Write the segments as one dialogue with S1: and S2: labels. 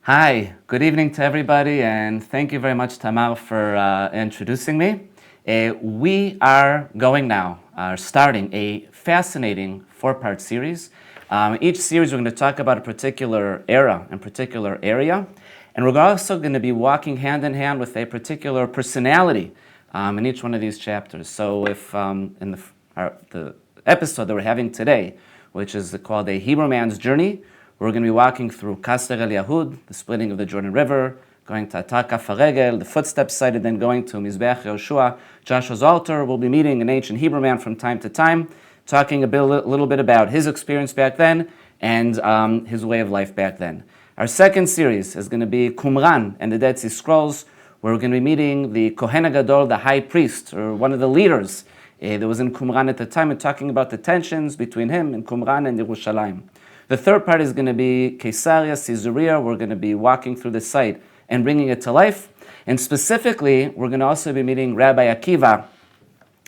S1: Hi, good evening to everybody, and thank you very much, Tamar, for introducing me. We are starting a fascinating four-part series. Each series we're going to talk about a particular era and particular area, and we're also going to be walking hand in hand with a particular personality in each one of these chapters. So if in the episode that we're having today, which is called A Hebrew Man's Journey, we're going to be walking through Qasr al-Yahud, the splitting of the Jordan River, going to atop, the Footstep site, and then going to Mizbeach Yehoshua, Joshua's altar. We'll be meeting an ancient Hebrew man from time to time, talking a little bit about his experience back then and his way of life back then. Our second series is going to be Qumran and the Dead Sea Scrolls, where we're going to be meeting the Kohen HaGadol, the high priest, or one of the leaders that was in Qumran at the time, and talking about the tensions between him and Qumran and Yerushalayim. The third part is going to be Caesarea, Caesarea. We're going to be walking through the site and bringing it to life. And specifically, we're going to also be meeting Rabbi Akiva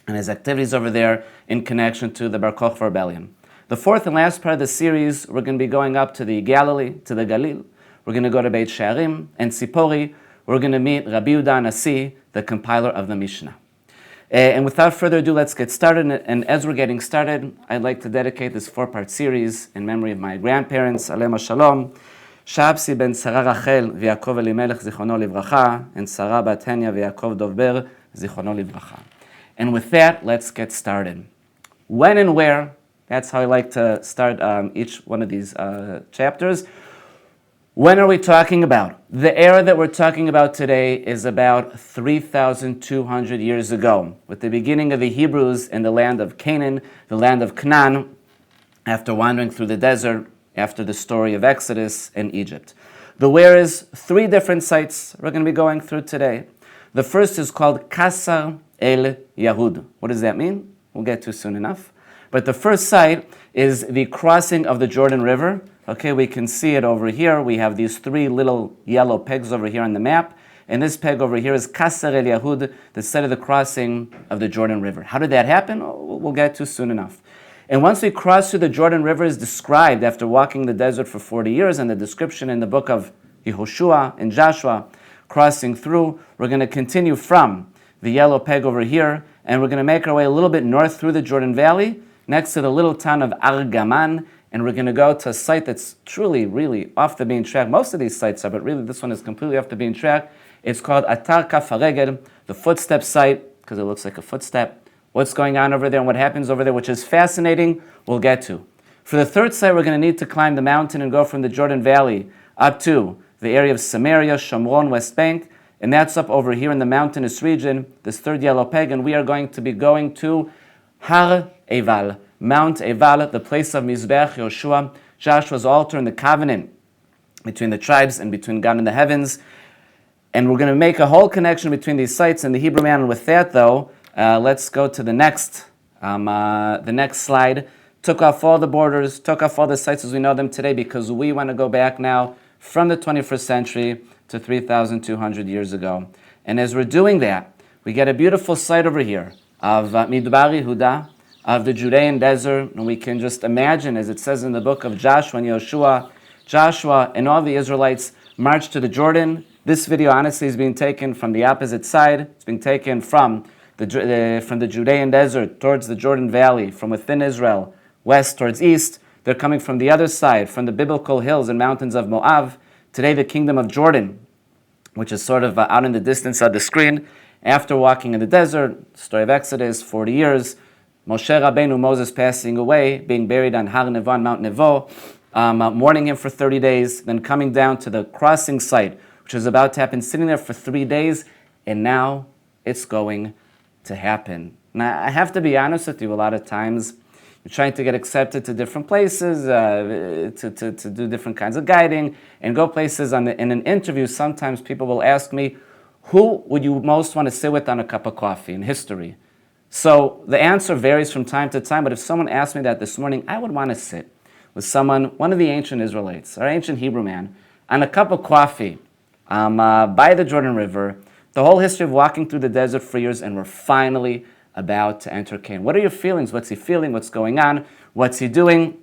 S1: and his activities over there in connection to the Bar Kokhba rebellion. The fourth and last part of the series, we're going to be going up to the Galilee, to the Galil. We're going to go to Beit She'arim and Sipori. We're going to meet Rabbi Yehuda Nasi, the compiler of the Mishnah. And without further ado, let's get started. And as we're getting started, I'd like to dedicate this four-part series in memory of my grandparents, Alema Shalom, Shabsi ben Sarah Rachel v'Yaakov Elimelech Zichrono Livracha, and Sarah bat Henya v'Yaakov Dovber Zichrono Livracha. And with that, let's get started. When and where, that's how I like to start each one of these chapters. When are we talking about? The era that we're talking about today is about 3,200 years ago, with the beginning of the Hebrews in the land of Canaan, the land of Canaan, after wandering through the desert, after the story of Exodus in Egypt. The where is three different sites we're going to be going through today. The first is called Qasr al-Yahud. What does that mean? We'll get to soon enough. But the first site is the crossing of the Jordan River. Okay, we can see it over here. We have these three little yellow pegs over here on the map. And this peg over here is Qasr al-Yahud, the site of the crossing of the Jordan River. How did that happen? We'll get to soon enough. And once we cross through the Jordan River is described after walking the desert for 40 years, and the description in the book of Yehoshua and Joshua, crossing through, we're going to continue from the yellow peg over here, and we're going to make our way a little bit north through the Jordan Valley, next to the little town of Argaman, and we're going to go to a site that's truly, really off the beaten track. Most of these sites are, but really this one is completely off the beaten track. It's called atop, the footstep site, because it looks like a footstep. What's going on over there and what happens over there, which is fascinating, we'll get to. For the third site, we're going to need to climb the mountain and go from the Jordan Valley up to the area of Samaria, Shomron, West Bank, and that's up over here in the mountainous region, this third yellow peg, and we are going to be going to Har Ebal, Mount Ebal, the place of Mizbeach Yehoshua, Joshua's altar and the covenant between the tribes and between God and the heavens. And we're going to make a whole connection between these sites and the Hebrew man. And with that, though, let's go to the next slide. Took off all the borders, took off all the sites as we know them today, because we want to go back now from the 21st century to 3,200 years ago. And as we're doing that, we get a beautiful site over here of Midbar Yehuda, of the Judean desert, and we can just imagine, as it says in the book of Joshua and Yehoshua, Joshua and all the Israelites marched to the Jordan. This video, honestly, is being taken from the opposite side. It's being taken from the Judean desert towards the Jordan Valley, from within Israel, west towards east. They're coming from the other side, from the biblical hills and mountains of Moab. Today, the kingdom of Jordan, which is sort of out in the distance of the screen. After walking in the desert, story of Exodus, 40 years, Moshe Rabbeinu, Moses passing away, being buried on Har Nevo, on Mount Nevo, mourning him for 30 days, then coming down to the crossing site, which is about to happen, sitting there for 3 days, and now it's going to happen. Now, I have to be honest with you, a lot of times, you're trying to get accepted to different places, to do different kinds of guiding, and go places in an interview. Sometimes people will ask me, who would you most want to sit with on a cup of coffee in history? So the answer varies from time to time, but if someone asked me that this morning, I would want to sit with someone, one of the ancient Israelites, or ancient Hebrew man, on a cup of coffee by the Jordan River, the whole history of walking through the desert for years, and we're finally about to enter Canaan. What are your feelings? What's he feeling? What's going on? What's he doing?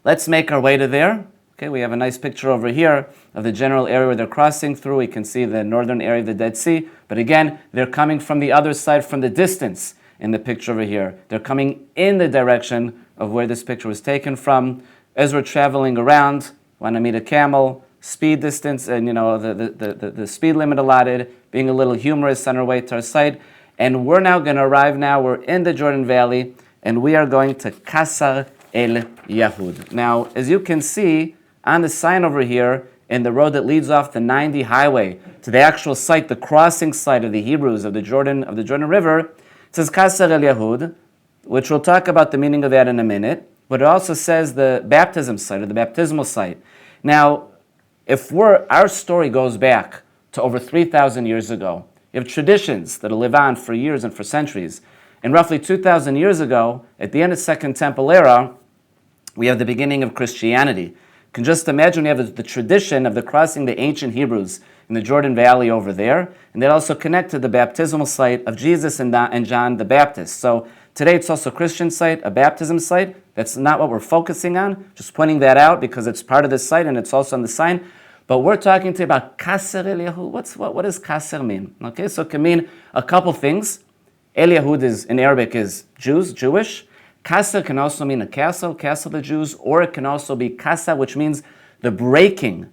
S1: Let's make our way to there. Okay, we have a nice picture over here of the general area where they're crossing through. We can see the northern area of the Dead Sea. But again, they're coming from the other side from the distance in the picture over here. They're coming in the direction of where this picture was taken from. As we're traveling around, want to meet a camel, speed distance, and the speed limit allotted, being a little humorous on our way to our site. And we're now going to arrive now. We're in the Jordan Valley, and we are going to Qasr al-Yahud. Now, as you can see, on the sign over here, in the road that leads off the 90 highway to the actual site, the crossing site of the Hebrews of the Jordan River, it says Qasr al-Yahud, which we'll talk about the meaning of that in a minute. But it also says the baptism site or the baptismal site. Now, if our story goes back to over 3,000 years ago, you have traditions that live on for years and for centuries. And roughly 2,000 years ago, at the end of Second Temple era, we have the beginning of Christianity. You can just imagine we have the tradition of the crossing the ancient Hebrews in the Jordan Valley over there, and that also connected the baptismal site of Jesus and John the Baptist. So today it's also a Christian site, a baptism site. That's not what we're focusing on, just pointing that out because it's part of the site and it's also on the sign. But we're talking to you about Qasr al-Yahud. What does Qasr mean? Okay, so it can mean a couple things. El-Yahud in Arabic is Jews, Jewish. Qasr can also mean a castle of the Jews, or it can also be Qasa, which means the breaking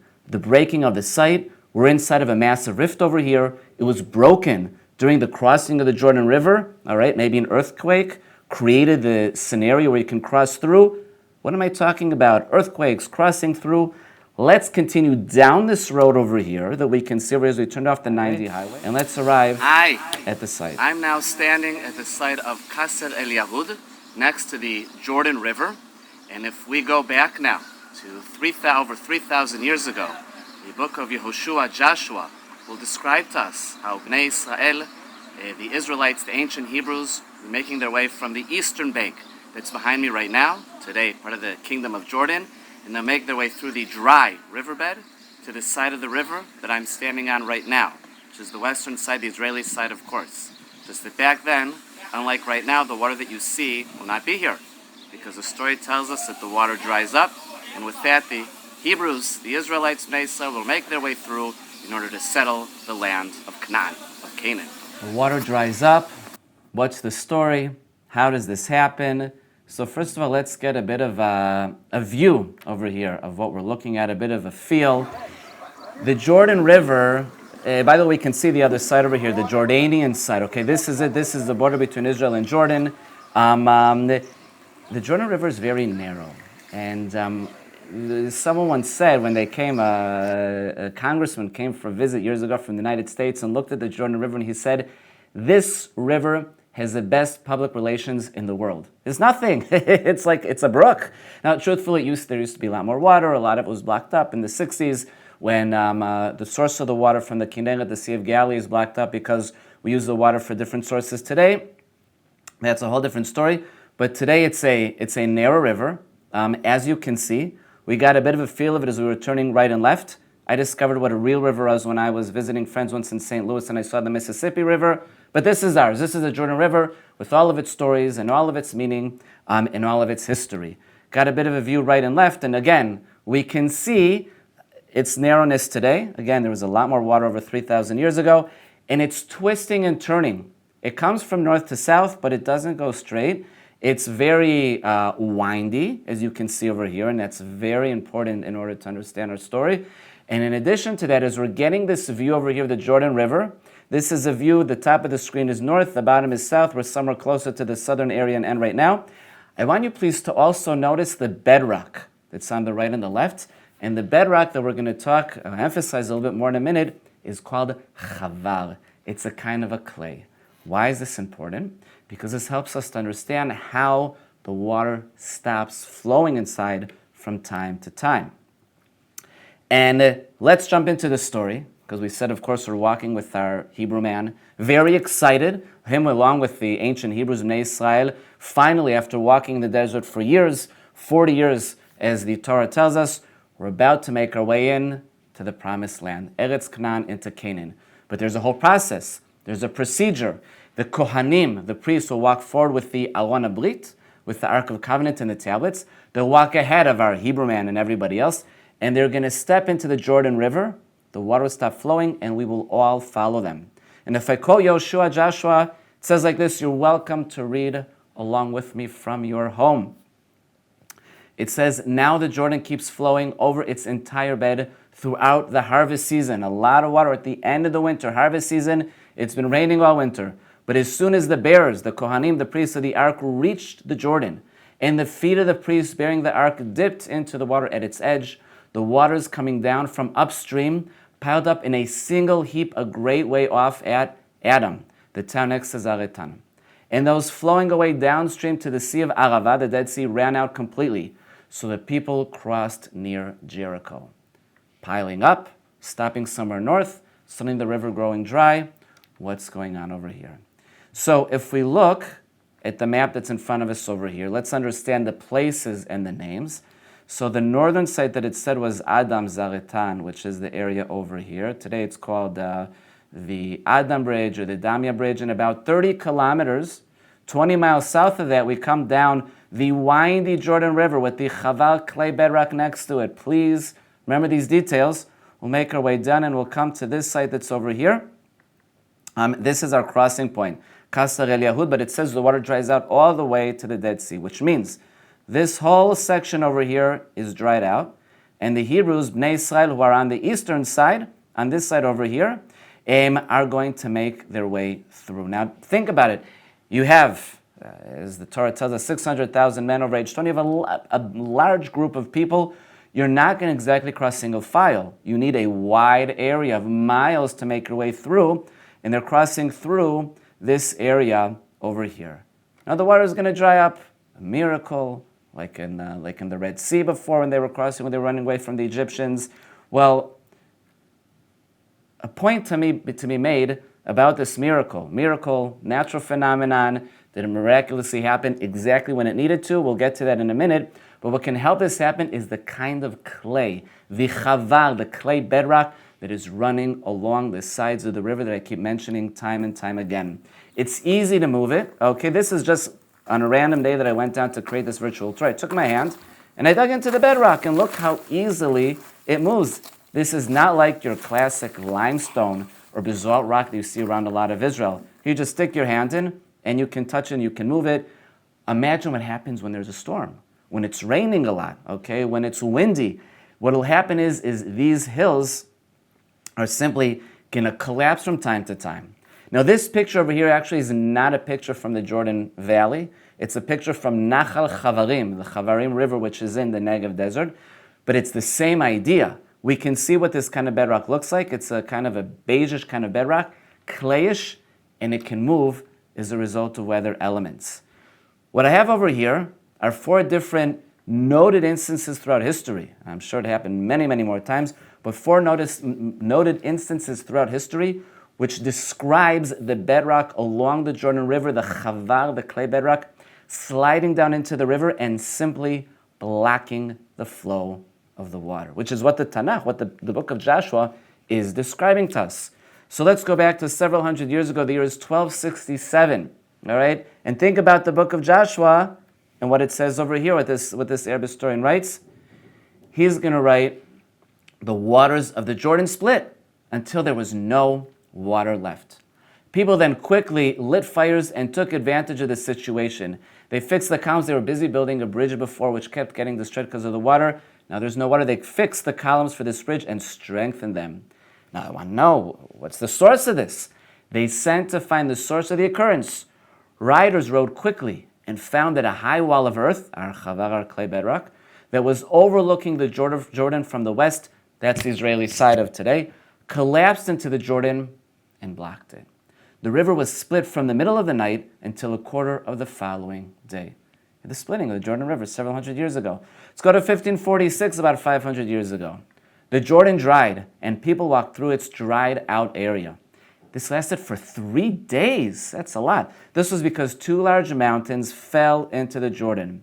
S1: of the site. We're inside of a massive rift over here. It was broken during the crossing of the Jordan River, all right? Maybe an earthquake created the scenario where you can cross through. What am I talking about? Earthquakes, crossing through. Let's continue down this road over here that we can see as we turned off the 90 highway, and let's arrive at the site. I'm now standing at the site of Qasr al-Yahud, next to the Jordan River. And if we go back now to over 3,000 years ago, the book of Yehoshua, Joshua, will describe to us how Bnei Israel, the Israelites, the ancient Hebrews, were making their way from the eastern bank that's behind me right now, today part of the kingdom of Jordan, and they'll make their way through the dry riverbed to the side of the river that I'm standing on right now, which is the western side, the Israeli side, of course. Just that back then, unlike right now, the water that you see will not be here, because the story tells us that the water dries up, and with that, the Hebrews, the Israelites, Mesa, will make their way through in order to settle the land of Canaan. The water dries up. What's the story? How does this happen? So first of all, let's get a bit of a view over here of what we're looking at, a bit of a feel. The Jordan River, by the way, we can see the other side over here, the Jordanian side. Okay, this is it. This is the border between Israel and Jordan. The Jordan River is very narrow. And someone once said when they came, a congressman came for a visit years ago from the United States and looked at the Jordan River, and he said, this river has the best public relations in the world. It's nothing. It's like, it's a brook. Now, truthfully, there used to be a lot more water. A lot of it was blocked up in the 60s when the source of the water from the Kinneret, the Sea of Galilee, is blocked up because we use the water for different sources today. That's a whole different story. But today it's a narrow river. As you can see, we got a bit of a feel of it as we were turning right and left. I discovered what a real river was when I was visiting friends once in St. Louis and I saw the Mississippi River. But this is ours. This is the Jordan River with all of its stories and all of its meaning and all of its history. Got a bit of a view right and left. And again, we can see its narrowness today. Again, there was a lot more water over 3,000 years ago. And it's twisting and turning. It comes from north to south, but it doesn't go straight. It's very windy, as you can see over here, and that's very important in order to understand our story. And in addition to that, as we're getting this view over here of the Jordan River, this is a view, the top of the screen is north, the bottom is south. We're somewhere closer to the southern area and end right now. I want you please to also notice the bedrock that's on the right and the left. And the bedrock that we're going to emphasize a little bit more in a minute is called chavar. It's a kind of a clay. Why is this important? Because this helps us to understand how the water stops flowing inside from time to time. And let's jump into the story, because we said, of course, we're walking with our Hebrew man, very excited, him along with the ancient Hebrews, Bnei Israel, finally, after walking in the desert for years, 40 years, as the Torah tells us, we're about to make our way in to the promised land, Eretz Canaan, into Canaan. But there's a whole process. There's a procedure. The Kohanim, the priests, will walk forward with the Aron HaBrit, with the Ark of Covenant and the tablets. They'll walk ahead of our Hebrew man and everybody else. and they're going to step into the Jordan River. The water will stop flowing, and we will all follow them. And if I quote Yoshua, Joshua, it says like this, you're welcome to read along with me from your home. It says, now the Jordan keeps flowing over its entire bed throughout the harvest season. A lot of water at the end of the winter, harvest season. It's been raining all winter. But as soon as the bearers, the Kohanim, the priests of the ark, reached the Jordan, and the feet of the priests bearing the ark dipped into the water at its edge, the waters coming down from upstream piled up in a single heap a great way off at Adam, the town next to Zaretan. And those flowing away downstream to the Sea of Arava, the Dead Sea, ran out completely. So the people crossed near Jericho. Piling up, stopping somewhere north, suddenly the river growing dry. What's going on over here? So if we look at the map that's in front of us over here, let's understand the places and the names. So the northern site that it said was Adam Zaretan, which is the area over here. Today it's called the Adam Bridge or the Damya Bridge. And about 30 kilometers, 20 miles south of that, we come down the windy Jordan River with the Chaval clay bedrock next to it. Please remember these details. We'll make our way down and we'll come to this site that's over here. This is our crossing point, Qasr al-Yahud, but it says the water dries out all the way to the Dead Sea, which means this whole section over here is dried out, and the Hebrews, Bnei Israel, who are on the eastern side, on this side over here, are going to make their way through. Now, think about it. You have, as the Torah tells us, 600,000 men over age 20. You have a large group of people. You're not going to exactly cross single file. You need a wide area of miles to make your way through, and they're crossing through this area over here. Now, the water is going to dry up. A miracle. Like in the Red Sea before when they were crossing, when they were running away from the Egyptians. Well, a point to be made about this miracle, natural phenomenon, did it miraculously happen exactly when it needed to? We'll get to that in a minute. But what can help this happen is the kind of clay, the chaval, the clay bedrock that is running along the sides of the river that I keep mentioning time and time again. It's easy to move it. Okay, this is just on a random day that I went down to create this virtual tour. I took my hand and I dug into the bedrock, and look how easily it moves. This is not like your classic limestone or basalt rock that you see around a lot of Israel. You just stick your hand in and you can touch it and you can move it. Imagine what happens when there's a storm, when it's raining a lot, okay, when it's windy. What will happen is these hills are simply going to collapse from time to time. Now, this picture over here actually is not a picture from the Jordan Valley. It's a picture from Nachal Chavarim, the Chavarim River, which is in the Negev Desert. But it's the same idea. We can see what this kind of bedrock looks like. It's a kind of a beigeish kind of bedrock, clayish, and it can move as a result of weather elements. What I have over here are 4 different noted instances throughout history. I'm sure it happened many, many more times, but 4 noted instances throughout history which describes the bedrock along the Jordan River, the chavar, the clay bedrock, sliding down into the river and simply blocking the flow of the water, which is what the Tanakh, what the book of Joshua is describing to us. So let's go back to several hundred years ago. The year is 1267, all right? And think about the book of Joshua and what it says over here, what this Arab historian writes. He's going to write, the waters of the Jordan split until there was no water left. People then quickly lit fires and took advantage of the situation. They fixed the columns. They were busy building a bridge before, which kept getting destroyed because of the water. Now there's no water. They fixed the columns for this bridge and strengthened them. Now I want to know, what's the source of this? They sent to find the source of the occurrence. Riders rode quickly and found that a high wall of earth, our chavar, our clay bedrock, that was overlooking the Jordan from the west, that's the Israeli side of today, collapsed into the Jordan and blocked it. The river was split from the middle of the night until a quarter of the following day. The splitting of the Jordan River several hundred years ago. Let's go to 1546, about 500 years ago. The Jordan dried, and people walked through its dried out area. This lasted for 3 days. That's a lot. This was because 2 large mountains fell into the Jordan.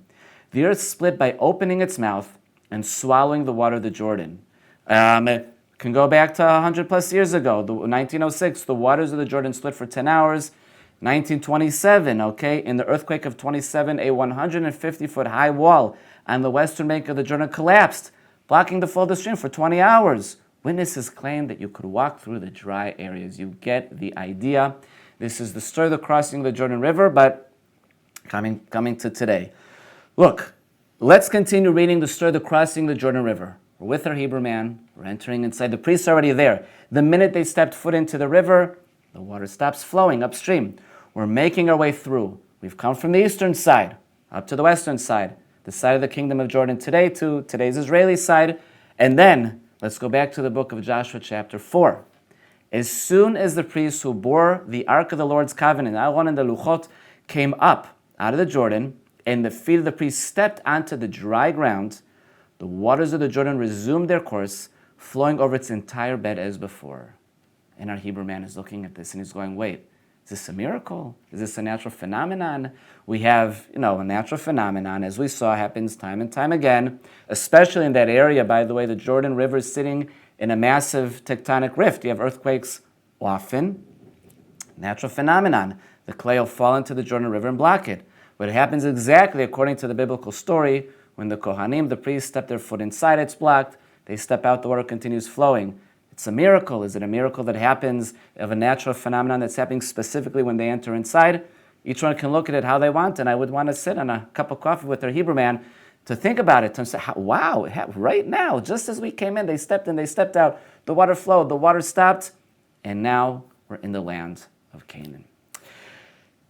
S1: The earth split by opening its mouth and swallowing the water of the Jordan. It can go back to 100 plus years ago. 1906, the waters of the Jordan split for 10 hours. 1927, okay, in the earthquake of 27, a 150-foot high wall on the western bank of the Jordan collapsed, blocking the flow of the stream for 20 hours. Witnesses claim that you could walk through the dry areas. You get the idea. This is the story of the crossing of the Jordan River, but coming to today. Look, let's continue reading the story of the crossing of the Jordan River. We're with our Hebrew man. We're entering inside. The priests are already there. The minute they stepped foot into the river, the water stops flowing upstream. We're making our way through. We've come from the eastern side up to the western side, the side of the kingdom of Jordan today to today's Israeli side. And then let's go back to the book of Joshua chapter 4. As soon as the priests who bore the Ark of the Lord's covenant, Aaron and the Luchot, came up out of the Jordan, and the feet of the priests stepped onto the dry ground, the waters of the Jordan resumed their course, flowing over its entire bed as before. And our Hebrew man is looking at this and he's going, wait, is this a miracle? Is this a natural phenomenon? We have, a natural phenomenon, as we saw, happens time and time again, especially in that area. By the way, the Jordan River is sitting in a massive tectonic rift. You have earthquakes often. Natural phenomenon. The clay will fall into the Jordan River and block it. But it happens exactly according to the biblical story. When the Kohanim, the priests, step their foot inside, it's blocked. They step out, the water continues flowing. It's a miracle. Is it a miracle that happens of a natural phenomenon that's happening specifically when they enter inside? Each one can look at it how they want, and I would want to sit on a cup of coffee with their Hebrew man to think about it, to say, wow, right now, just as we came in, they stepped out, the water flowed, the water stopped, and now we're in the land of Canaan.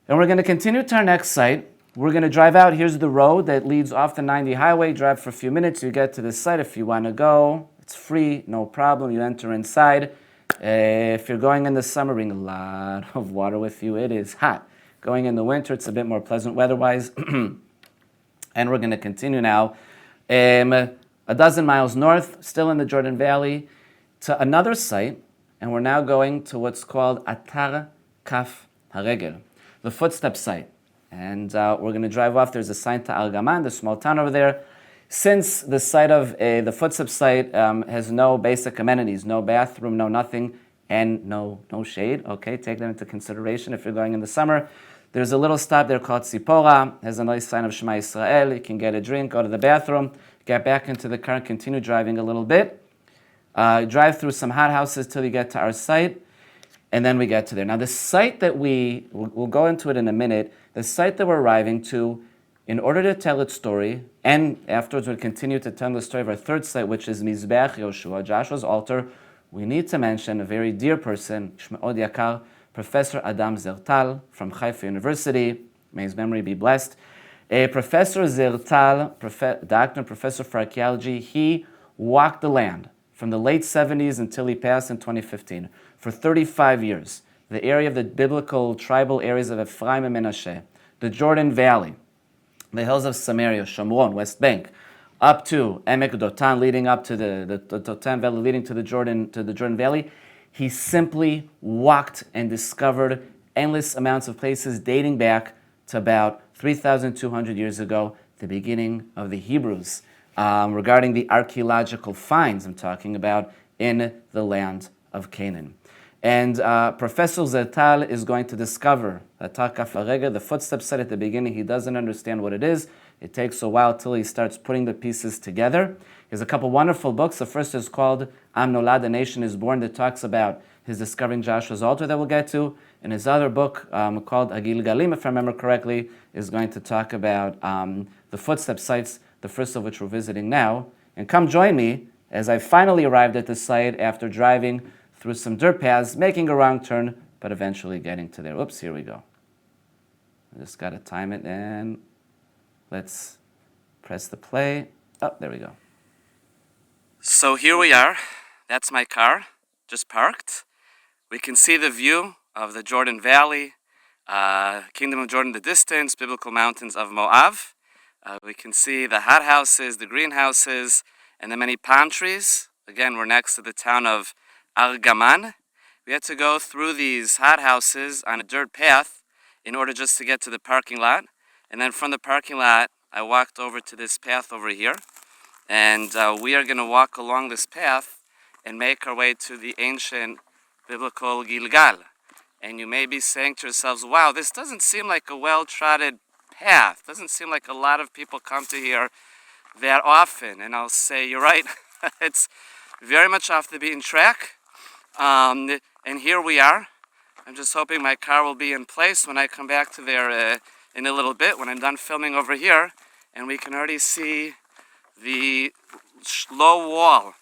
S1: And we're going to continue to our next site. We're going to drive out. Here's the road that leads off the 90 highway. Drive for a few minutes. You get to this site if you want to go. It's free, no problem. You enter inside. If you're going in the summer, bring a lot of water with you. It is hot. Going in the winter, it's a bit more pleasant weather-wise. And we're going to continue now. A dozen miles north, still in the Jordan Valley, to another site. And we're now going to what's called Atar Kaf Haregel, the Footstep site. And we're going to drive off. There's a sign to Al-Gaman, the small town over there. Since the site of the Footstep site has no basic amenities, no bathroom, no nothing, and no shade, okay, take that into consideration if you're going in the summer. There's a little stop there called Tzipora, has a nice sign of Shema Yisrael. You can get a drink, go to the bathroom, get back into the car, and continue driving a little bit. Drive through some hot houses till you get to our site, and then we get to there. Now the site that we'll go into it in a minute, the site that we're arriving to, in order to tell its story, and afterwards we'll continue to tell the story of our third site, which is Mizbeach Yoshua, Joshua's altar, we need to mention a very dear person, Shme'od Yakar, Professor Adam Zertal from Haifa University. May his memory be blessed. Professor Zertal, doctor and professor for archaeology, he walked the land from the late 70s until he passed in 2015. For 35 years, the area of the biblical tribal areas of Ephraim and Menashe, the Jordan Valley, the hills of Samaria, Shomron, West Bank, up to Emek Dotan, leading up to the Dotan Valley, leading to the Jordan Valley. He simply walked and discovered endless amounts of places dating back to about 3,200 years ago, the beginning of the Hebrews. Regarding the archaeological finds I'm talking about in the land of Canaan. And Professor Zertal is going to discover Atar Kaf Haregel, the Footstep site at the beginning. He doesn't understand what it is. It takes a while till he starts putting the pieces together. He has a couple wonderful books. The first is called Am Nolad, A Nation is Born, that talks about his discovering Joshua's altar that we'll get to. And his other book called Agilgalim, if I remember correctly, is going to talk about the Footstep sites, the first of which we're visiting now. And come join me as I finally arrived at the site after driving through some dirt paths, making a wrong turn, but eventually getting to there. Oops, here we go. I just got to time it, and let's press the play. Oh, there we go. So here we are. That's my car, just parked. We can see the view of the Jordan Valley, Kingdom of Jordan in the distance, biblical mountains of Moab. We can see the hot houses, the greenhouses, and the many palm trees. Again, we're next to the town of Al-Gaman. We had to go through these hot houses on a dirt path in order just to get to the parking lot. And then from the parking lot, I walked over to this path over here. And we are going to walk along this path and make our way to the ancient biblical Gilgal. And you may be saying to yourselves, wow, this doesn't seem like a well-trodden path. Doesn't seem like a lot of people come to here that often. And I'll say, you're right, it's very much off the beaten track. And here we are. I'm just hoping my car will be in place when I come back to there in a little bit, when I'm done filming over here. And we can already see the low wall.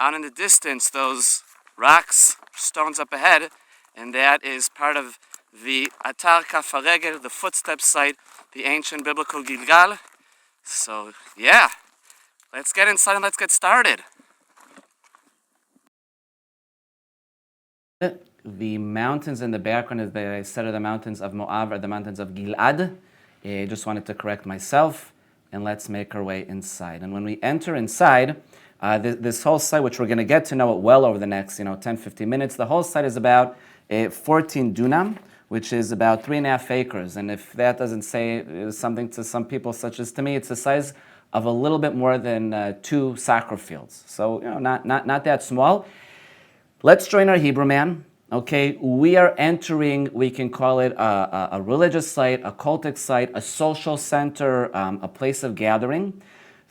S1: Out in the distance, those rocks, stones up ahead, and that is part of the Atar Kaf HaRegel, the footstep site, the ancient biblical Gilgal. So yeah, let's get inside and let's get started. The mountains in the background, as I said, are the mountains of Moab, are the mountains of Gilad. I just wanted to correct myself, and let's make our way inside. And when we enter inside, this whole site, which we're going to get to know it well over the next 10, 15 minutes, the whole site is about 14 dunam, which is about 3.5 acres. And if that doesn't say something to some people, such as to me, it's the size of a little bit more than 2 soccer fields. So, not that small. Let's join our Hebrew man. Okay, we are entering, we can call it a religious site, a cultic site, a social center, a place of gathering.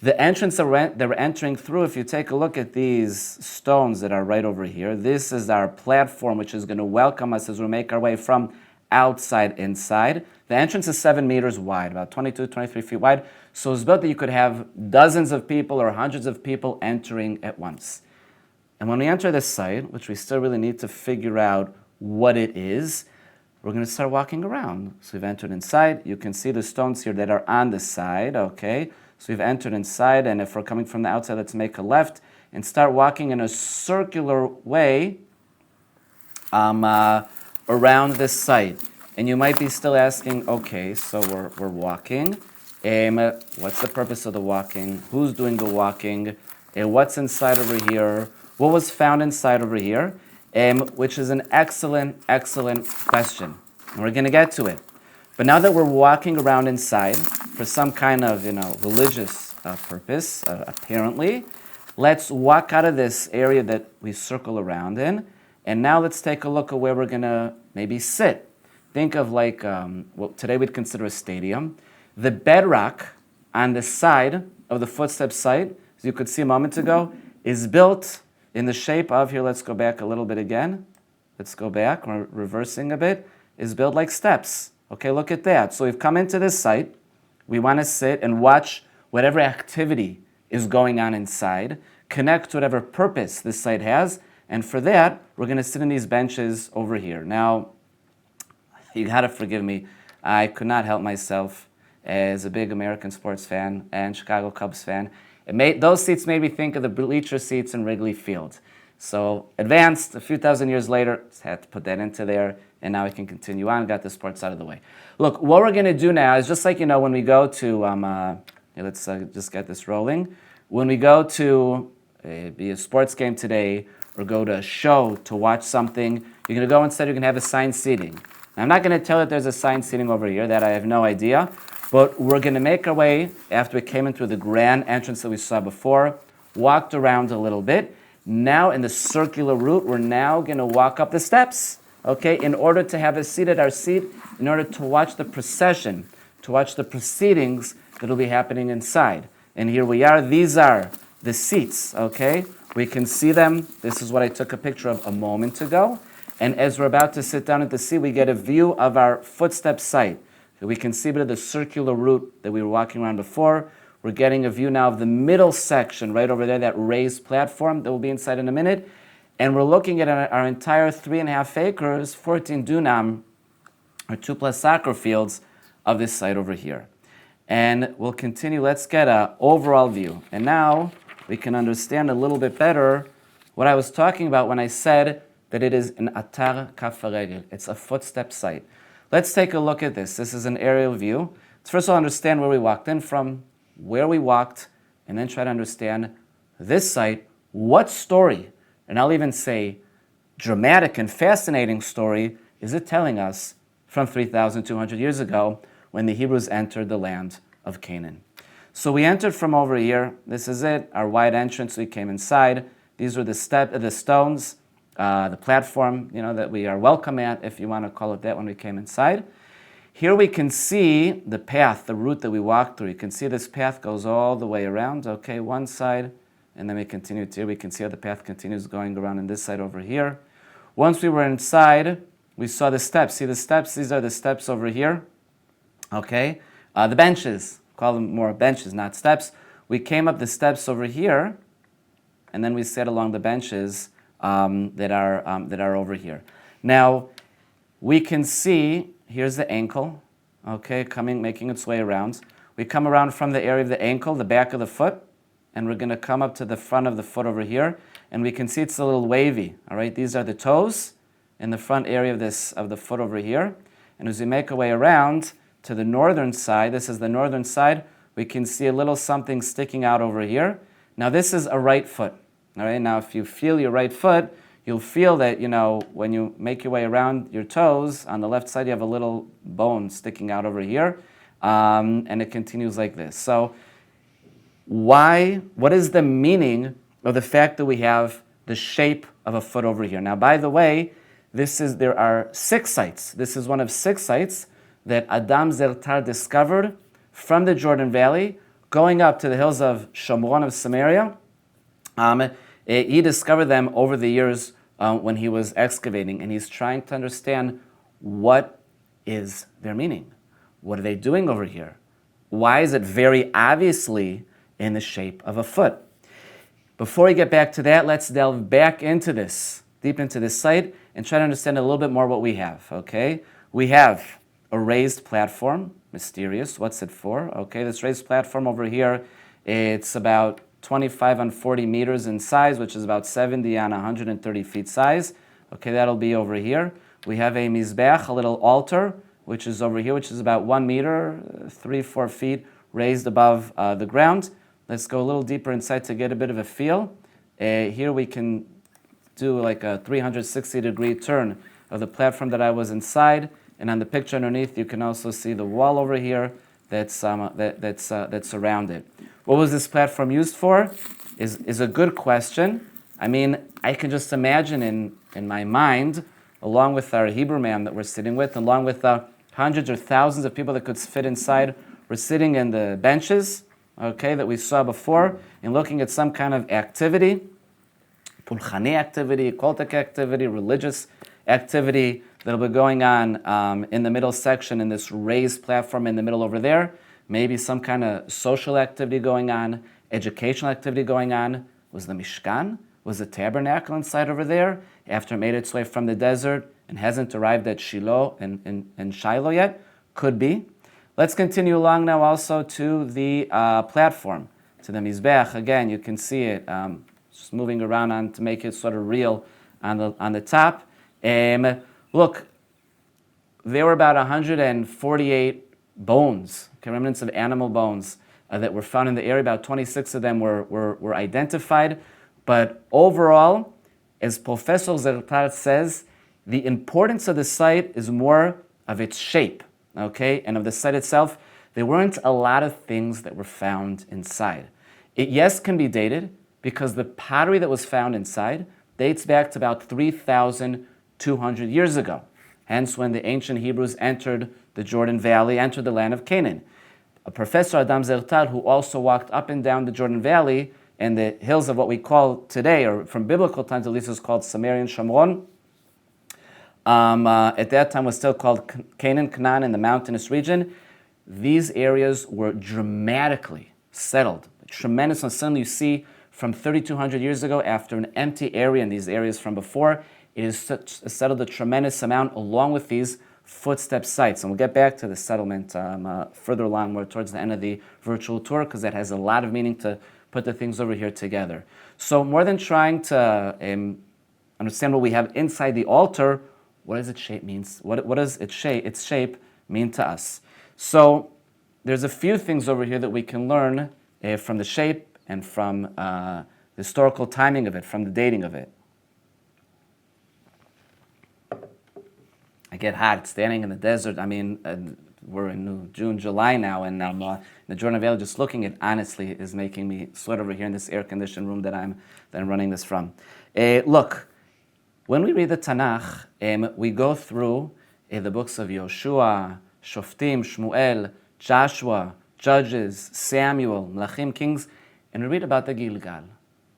S1: The entrance that we're entering through, if you take a look at these stones that are right over here, this is our platform which is going to welcome us as we make our way from outside inside. The entrance is 7 meters wide, about 22, 23 feet wide. So it's built that you could have dozens of people or hundreds of people entering at once. And when we enter this site, which we still really need to figure out what it is, we're going to start walking around. So we've entered inside. You can see the stones here that are on the side, okay? So we've entered inside, and if we're coming from the outside, let's make a left and start walking in a circular way around this site. And you might be still asking, okay, so we're walking. What's the purpose of the walking? Who's doing the walking? What's inside over here? What was found inside over here? Which is an excellent question. And we're going to get to it. But now that we're walking around inside for some kind of, religious purpose, apparently, let's walk out of this area that we circle around in. And now let's take a look at where we're going to maybe sit. Think of like what today we'd consider a stadium. The bedrock on the side of the footstep site, as you could see a moment ago, is built in the shape of, here, let's go back a little bit again. Let's go back, we're reversing a bit, is built like steps. Okay, look at that. So we've come into this site. We want to sit and watch whatever activity is going on inside, connect to whatever purpose this site has, and for that, we're going to sit in these benches over here. Now, you got to forgive me. I could not help myself as a big American sports fan and Chicago Cubs fan. Those seats made me think of the bleacher seats in Wrigley Field. So advanced, a few thousand years later, just had to put that into there, and now we can continue on, got the sports out of the way. Look, what we're going to do now is just like, when we go to, let's just get this rolling. When we go to be a sports game today, or go to a show to watch something, you're going to go instead, you're going to have assigned seating. Now, I'm not going to tell you that there's assigned seating over here, that I have no idea. But we're going to make our way, after we came in through the grand entrance that we saw before, walked around a little bit. Now in the circular route, we're now going to walk up the steps, okay, in order to have a seat at our seat, in order to watch the procession, to watch the proceedings that will be happening inside. And here we are. These are the seats, okay? We can see them. This is what I took a picture of a moment ago. And as we're about to sit down at the seat, we get a view of our footstep site. We can see a bit of the circular route that we were walking around before. We're getting a view now of the middle section right over there, that raised platform that will be inside in a minute. And we're looking at our entire 3.5 acres, 14 dunam, or 2+ soccer fields of this site over here. And we'll continue. Let's get an overall view. And now we can understand a little bit better what I was talking about when I said that it is an Atar Kaf HaRegel. It's a footstep site. Let's take a look at this. This is an aerial view. Let's first of all understand where we walked in from, where we walked, and then try to understand this site, what story, and I'll even say dramatic and fascinating story, is it telling us from 3,200 years ago when the Hebrews entered the land of Canaan. So we entered from over here. This is it, our wide entrance. We came inside. These were the stones, the platform, that we are welcome at, if you want to call it that, when we came inside. Here we can see the path, the route that we walked through. You can see this path goes all the way around, okay, one side, and then we continue to here. We can see how the path continues going around on this side over here. Once we were inside, we saw the steps. See the steps? These are the steps over here, okay? The benches, call them more benches, not steps. We came up the steps over here, and then we sat along the benches that are over here. Now, we can see, here's the ankle, okay, making its way around. We come around from the area of the ankle, the back of the foot, and we're going to come up to the front of the foot over here, and we can see it's a little wavy, all right? These are the toes in the front area of the foot over here. And as we make our way around to the northern side, this is the northern side, we can see a little something sticking out over here. Now this is a right foot, all right? Now if you feel your right foot, you'll feel that, when you make your way around your toes, on the left side you have a little bone sticking out over here, and it continues like this. So what is the meaning of the fact that we have the shape of a foot over here? Now, by the way, there are 6 sites. This is one of 6 sites that Adam Zertar discovered from the Jordan Valley, going up to the hills of Shomron of Samaria. He discovered them over the years when he was excavating, and he's trying to understand what is their meaning. What are they doing over here? Why is it very obviously in the shape of a foot? Before we get back to that, let's delve back into this, deep into this site, and try to understand a little bit more what we have, okay? We have a raised platform, mysterious, what's it for? Okay, this raised platform over here, it's about 25 on 40 meters in size, which is about 70 on 130 feet size. Okay, that'll be over here. We have a mizbeach, a little altar, which is over here, which is about 1 meter, 3-4 feet raised above the ground. Let's go a little deeper inside to get a bit of a feel. Here we can do like a 360-degree turn of the platform that I was inside. And on the picture underneath, you can also see the wall over here that's around it. What was this platform used for? Is a good question. I mean, I can just imagine in my mind, along with our Hebrew man that we're sitting with, along with hundreds or thousands of people that could fit inside, we're sitting in the benches, okay, that we saw before, and looking at some kind of activity, pulchani activity, cultic activity, religious activity that'll be going on in the middle section in this raised platform in the middle over there. Maybe some kind of social activity going on, educational activity going on. Was the Mishkan? Was the tabernacle inside over there after it made its way from the desert and hasn't arrived at Shiloh and Shiloh yet? Could be. Let's continue along now also to the platform, to the Mizbeach. Again, you can see it just moving around on to make it sort of real on the top. Look, there were about 148 bones, remnants of animal bones that were found in the area. About 26 of them were identified. But overall, as Professor Zertar says, the importance of the site is more of its shape, okay, and of the site itself. There weren't a lot of things that were found inside. It, yes, can be dated because the pottery that was found inside dates back to about 3,200 years ago, hence when the ancient Hebrews entered the Jordan Valley, entered the land of Canaan. Professor Adam Zertar, who also walked up and down the Jordan Valley and the hills of what we call today, or from biblical times at least, is called Samaria and Shomron. At that time was still called Canaan in the mountainous region. These areas were dramatically settled. Tremendous. And suddenly you see from 3,200 years ago, after an empty area in these areas from before, it is settled a tremendous amount along with these footstep sites. And we'll get back to the settlement further along, more towards the end of the virtual tour, because that has a lot of meaning to put the things over here together. So more than trying to understand what we have inside the altar, what does its shape mean? What does its shape mean to us? So there's a few things over here that we can learn from the shape and from the historical timing of it, from the dating of it. I get hot standing in the desert. I mean, we're in June, July now, and the Jordan Valley, just looking at, honestly, is making me sweat over here in this air-conditioned room that I'm running this from. Look, when we read the Tanakh, we go through the books of Yoshua, Shoftim, Shmuel, Joshua, Judges, Samuel, Melachim, Kings, and we read about the Gilgal.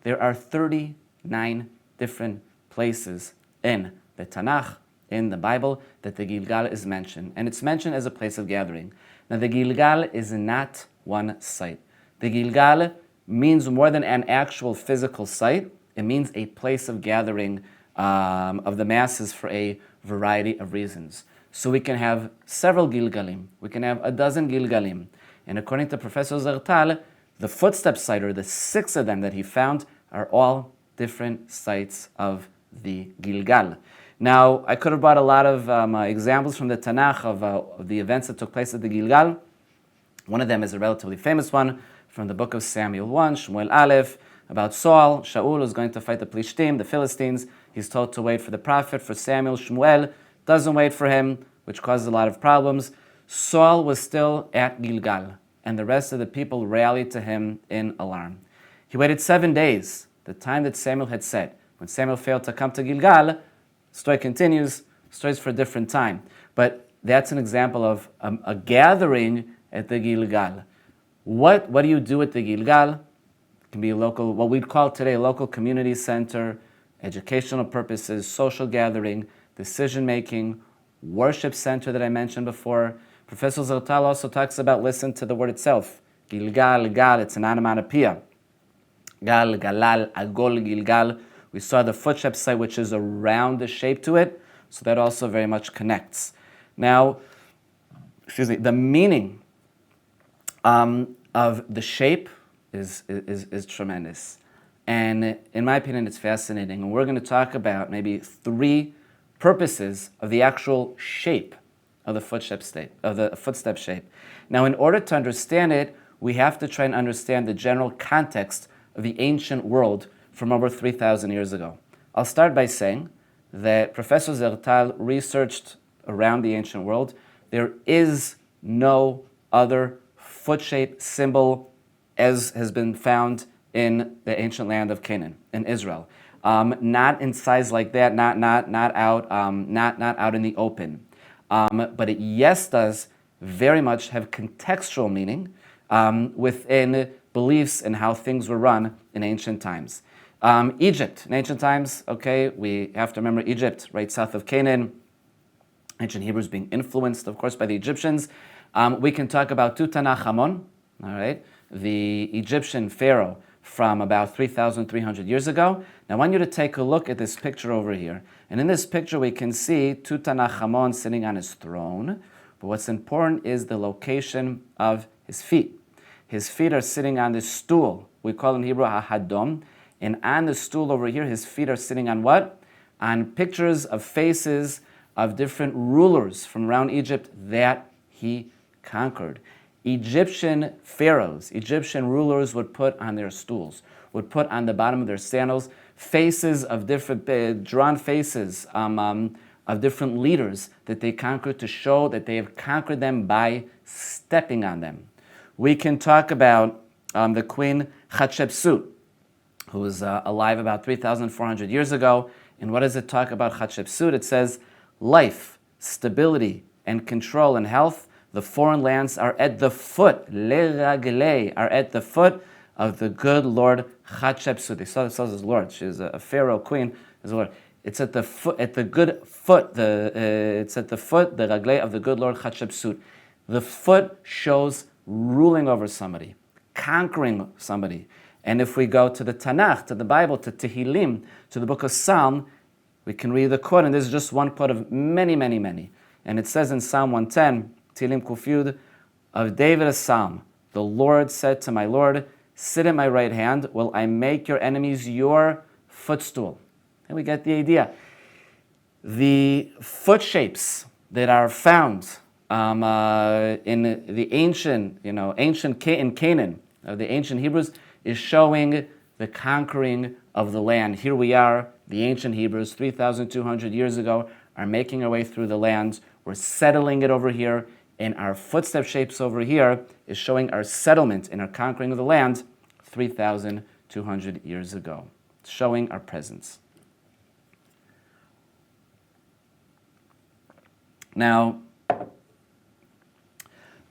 S1: There are 39 different places in the Tanakh, in the Bible, that the Gilgal is mentioned. And it's mentioned as a place of gathering. Now, the Gilgal is not one site. The Gilgal means more than an actual physical site. It means a place of gathering of the masses for a variety of reasons. So we can have several Gilgalim. We can have a dozen Gilgalim. And according to Professor Zertal, the Footstep site, or the 6 of them that he found, are all different sites of the Gilgal. Now, I could have brought a lot of examples from the Tanakh of the events that took place at the Gilgal. One of them is a relatively famous one from the book of Samuel 1, Shmuel Aleph, about Saul. Shaul is going to fight the Plishtim, the Philistines. He's told to wait for the prophet, for Samuel. Shmuel doesn't wait for him, which causes a lot of problems. Saul was still at Gilgal, and the rest of the people rallied to him in alarm. He waited 7 days, the time that Samuel had set. When Samuel failed to come to Gilgal, the story continues. The story's for a different time. But that's an example of a gathering at the Gilgal. What do you do at the Gilgal? It can be a local, what we'd call today a local community center, educational purposes, social gathering, decision-making, worship center that I mentioned before. Professor Zertal also talks about, listen to the word itself. Gilgal, Gal, it's an onomatopoeia. Gal, Galal, Agol, Gilgal. We saw the Footstep site, which is a round shape to it, so that also very much connects. Now, the meaning of the shape is tremendous. And in my opinion, it's fascinating. And we're going to talk about maybe 3 purposes of the actual shape of the footstep shape. Now, in order to understand it, we have to try and understand the general context of the ancient world from over 3,000 years ago. I'll start by saying that Professor Zertal researched around the ancient world. There is no other foot shape symbol as has been found in the ancient land of Canaan, in Israel. Not in size like that, not out in the open. But it yes does very much have contextual meaning within beliefs and how things were run in ancient times. Egypt, in ancient times, okay, we have to remember Egypt, right south of Canaan. Ancient Hebrews being influenced, of course, by the Egyptians. We can talk about Tutankhamun, all right, the Egyptian pharaoh from about 3,300 years ago. Now, I want you to take a look at this picture over here. And in this picture, we can see Tutankhamun sitting on his throne. But what's important is the location of his feet. His feet are sitting on this stool. We call in Hebrew ha-hadom. And on the stool over here, his feet are sitting on what? On pictures of faces of different rulers from around Egypt that he conquered. Egyptian pharaohs, Egyptian rulers would put on their stools, would put on the bottom of their sandals faces of different, drawn faces of different leaders that they conquered to show that they have conquered them by stepping on them. We can talk about the queen Hatshepsut, who was alive about 3,400 years ago. And what does it talk about Hatshepsut? It says, life, stability, and control and health. The foreign lands are at the foot, leraglei, are at the foot of the good Lord Hatshepsut. They saw themselves as Lord. She is a pharaoh queen as a Lord. It's at the foot, at the good foot. It's at the foot, the raglei of the good Lord Hatshepsut. The foot shows ruling over somebody, conquering somebody. And if we go to the Tanakh, to the Bible, to Tehillim, to the book of Psalm, we can read the quote, and this is just one quote of many, many, many. And it says in Psalm 110, Tehillim Kufyud, of David a psalm, the Lord said to my Lord, sit at my right hand, will I make your enemies your footstool. And we get the idea. The foot shapes that are found in the ancient, in Canaan, the ancient Hebrews, is showing the conquering of the land. Here we are, the ancient Hebrews, 3,200 years ago, are making our way through the land. We're settling it over here, and our footstep shapes over here is showing our settlement and our conquering of the land 3,200 years ago. It's showing our presence. Now,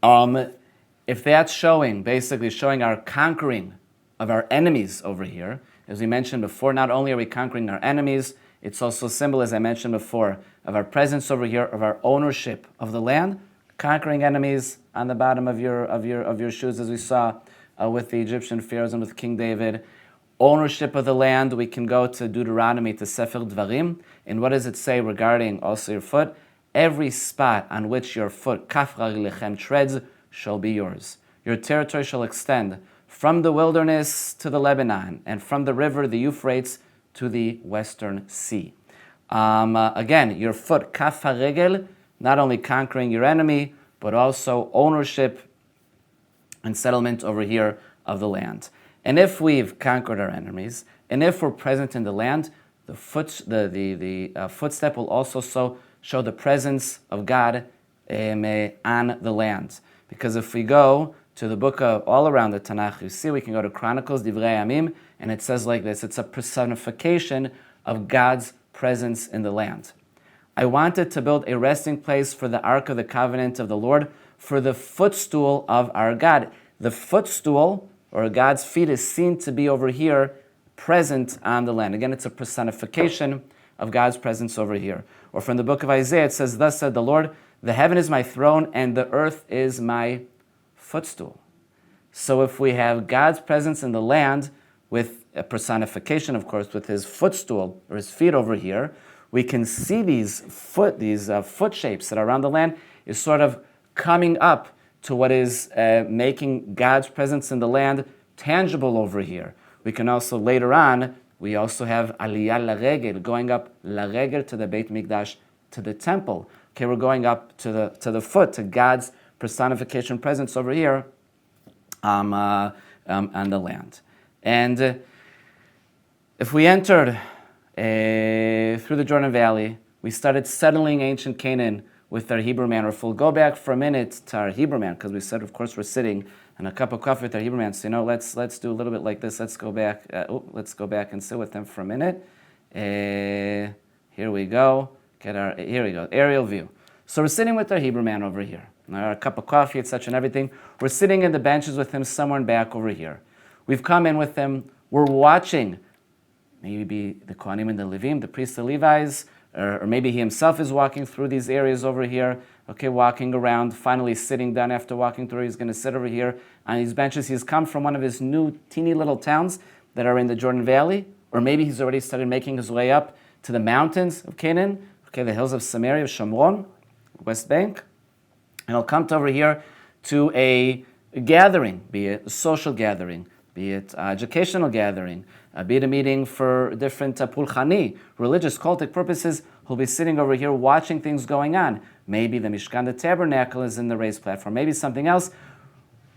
S1: If that's basically showing our conquering of our enemies over here, as we mentioned before, not only are we conquering our enemies, it's also a symbol, as I mentioned before, of our presence over here, of our ownership of the land, conquering enemies on the bottom of your shoes, as we saw with the Egyptian pharaohs and with King David. Ownership of the land, we can go to Deuteronomy, to Sefer Dvarim, and what does it say regarding also your foot? Every spot on which your foot, kaf raglechem, treads, shall be yours. Your territory shall extend from the wilderness to the Lebanon, and from the river, the Euphrates, to the western sea. Again, your foot, kaf haregel, not only conquering your enemy, but also ownership and settlement over here of the land. And if we've conquered our enemies, and if we're present in the land, the footstep will also show the presence of God on the land. Because if we go to the book of all around the Tanakh, you see, we can go to Chronicles, Divrei Yamim, and it says like this: it's a personification of God's presence in the land. I wanted to build a resting place for the Ark of the Covenant of the Lord, for the footstool of our God. The footstool, or God's feet, is seen to be over here, present on the land. Again, it's a personification of God's presence over here. Or from the book of Isaiah, it says, thus said the Lord, the heaven is my throne, and the earth is my footstool. So if we have God's presence in the land, with a personification, of course, with his footstool, or his feet over here, we can see these foot shapes that are around the land is sort of coming up to what is making God's presence in the land tangible over here. We can also, later on, we also have aliyah laregel, going up laregel to the Beit Mikdash, to the temple. Okay, we're going up to the foot, to God's personification presence over here on the land. And if we entered through the Jordan Valley, we started settling ancient Canaan with our Hebrew man. Or if we'll go back for a minute to our Hebrew man, because we said, of course, we're sitting in a cup of coffee with our Hebrew man. So, let's do a little bit like this. Let's go back. Let's go back and sit with them for a minute. Here we go. Here we go. Aerial view. So we're sitting with our Hebrew man over here. Our cup of coffee, etc., and everything. We're sitting in the benches with him somewhere in back over here. We've come in with him. We're watching. Maybe the Kohanim and the Levim, the priests, the Levites, or maybe he himself is walking through these areas over here, okay, walking around, finally sitting down after walking through. He's going to sit over here on these benches. He's come from one of his new teeny little towns that are in the Jordan Valley, or maybe he's already started making his way up to the mountains of Canaan, okay, the hills of Samaria, of Shomron, West Bank, and he'll come to over here to a gathering, be it a social gathering, be it educational gathering, be it a meeting for different pulchani, religious, cultic purposes. He'll be sitting over here watching things going on. Maybe the Mishkan, the tabernacle, is in the raised platform, maybe something else.